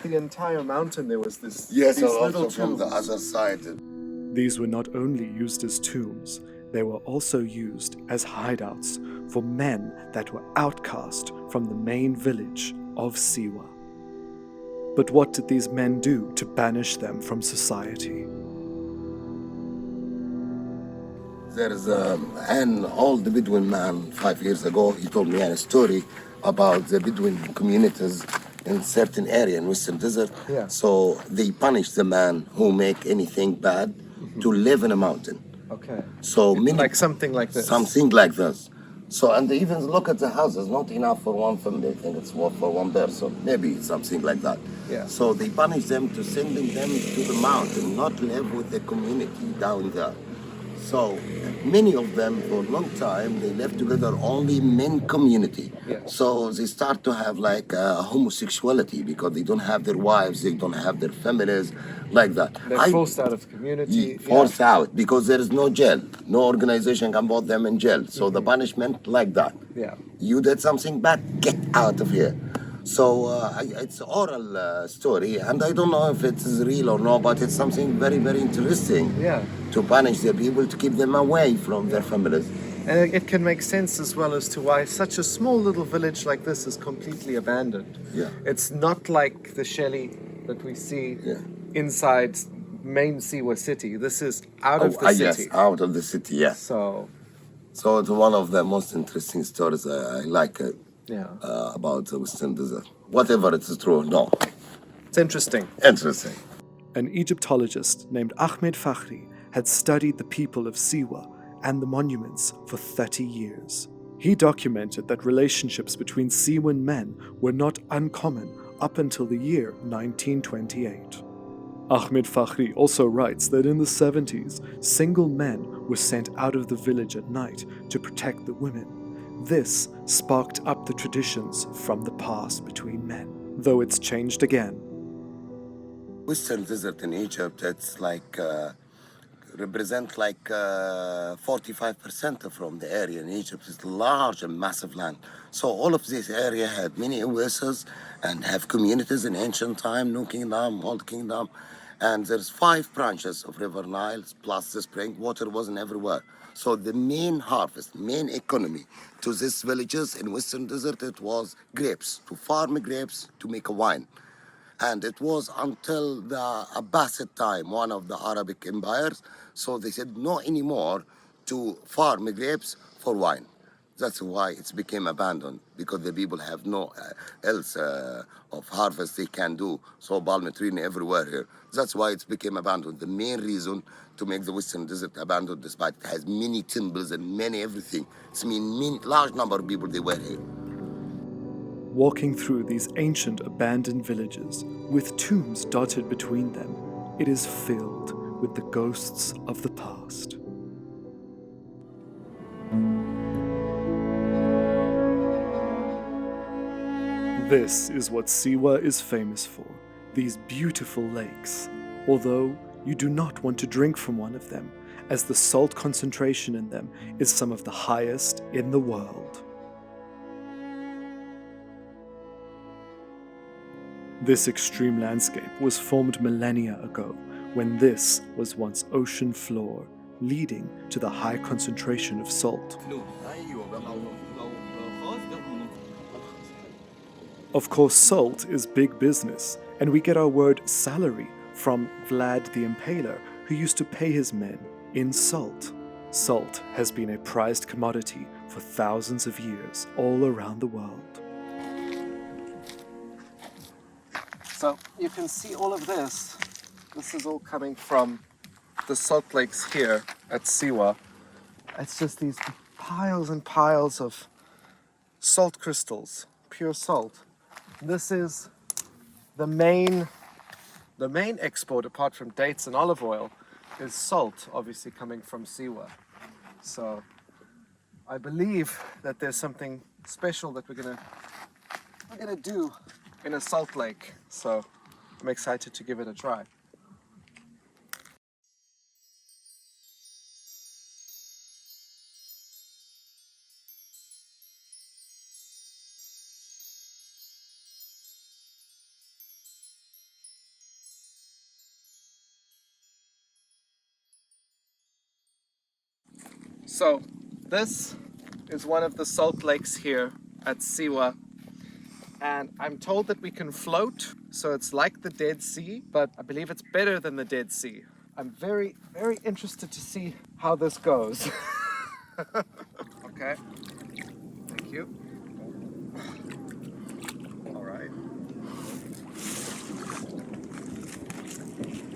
The entire mountain there was this. Yes, these also little from the tombs. other side. These were not only used as tombs, they were also used as hideouts for men that were outcast from the main village of Siwa. But what did these men do to banish them from society? There is an old Bedouin man 5 years ago. He told me a story about the Bedouin communities in certain area in Western Desert. Yeah. So they punish the man who make anything bad to live in a mountain. Okay. So many, Like something like this. something like this. So and they even look at the houses, not enough for one family. I think it's for one person. Maybe something like that. Yeah. So they punish them to sending them to the mountain, not live with the community down there. So many of them for a long time they live together only men community. Yeah. So they start to have like homosexuality because they don't have their wives, they don't have their families, like that. They're forced out of community. Forced out because there is no jail, no organization can put them in jail. So the punishment like that. Yeah. You did something bad, get out of here. So it's oral story, and I don't know if it is real or not, but it's something very, very interesting. Yeah. To punish the people, to keep them away from their families. And it can make sense as well as to why such a small little village like this is completely abandoned. Yeah. It's not like the Shali that we see Yeah. inside main Siwa city. This is out of the Yes, city. out of the city, yes. So, So it's one of the most interesting stories. I like it yeah. about the Western Desert. Whatever it is true, no. It's interesting. Interesting. An Egyptologist named Ahmed Fakhri had studied the people of Siwa and the monuments for 30 years. He documented that relationships between Siwan men were not uncommon up until the year 1928. Ahmed Fakhri also writes that in the 70s, single men were sent out of the village at night to protect the women. This sparked up the traditions from the past between men, though it's changed again. Western Desert in Egypt, it's like represent like 45% from the area in Egypt. It's large and massive land. So all of this area had many oases and have communities in ancient time, New Kingdom, Old Kingdom. And there's 5 branches of River Nile, plus the spring. Water wasn't everywhere. So the main harvest, main economy to these villages in Western Desert, it was grapes, to farm grapes to make a wine. And it was until the Abbasid time, one of the Arabic empires. So they said no anymore to farm grapes for wine. That's why it's became abandoned, because the people have no else of harvest they can do. So palm tree everywhere here. That's why it's became abandoned. The main reason to make the Western Desert abandoned, despite it has many temples and many everything. It's many large number of people they were here. Walking through these ancient abandoned villages, with tombs dotted between them, it is filled with the ghosts of the past. This is what Siwa is famous for, these beautiful lakes, although you do not want to drink from one of them, as the salt concentration in them is some of the highest in the world. This extreme landscape was formed millennia ago, when this was once ocean floor, leading to the high concentration of salt. Of course, salt is big business, and we get our word salary from Vlad the Impaler, who used to pay his men in salt. Salt has been a prized commodity for thousands of years all around the world. So you can see all of this. This is all coming from the salt lakes here at Siwa. It's just these piles and piles of salt crystals, pure salt. This is the main export, apart from dates and olive oil, is salt, obviously coming from Siwa. So I believe that there's something special that we're gonna do in a salt lake. So I'm excited to give it a try. So this is one of the salt lakes here at Siwa, and I'm told that we can float, so it's like the Dead Sea, but I believe it's better than the Dead Sea. I'm very, very interested to see how this goes. Okay, thank you. All right.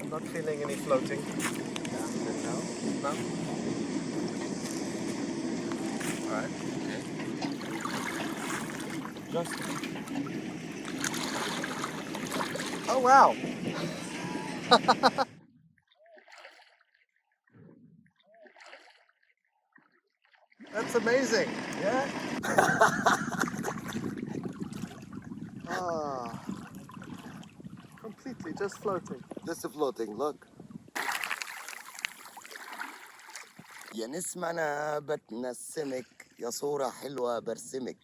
I'm not feeling any floating. No? No? All right. Just. Oh wow! That's amazing. Yeah. Ah, completely just floating. Just floating, look. يا نسمة أنا بتنسمك يا صورة حلوة برسمك.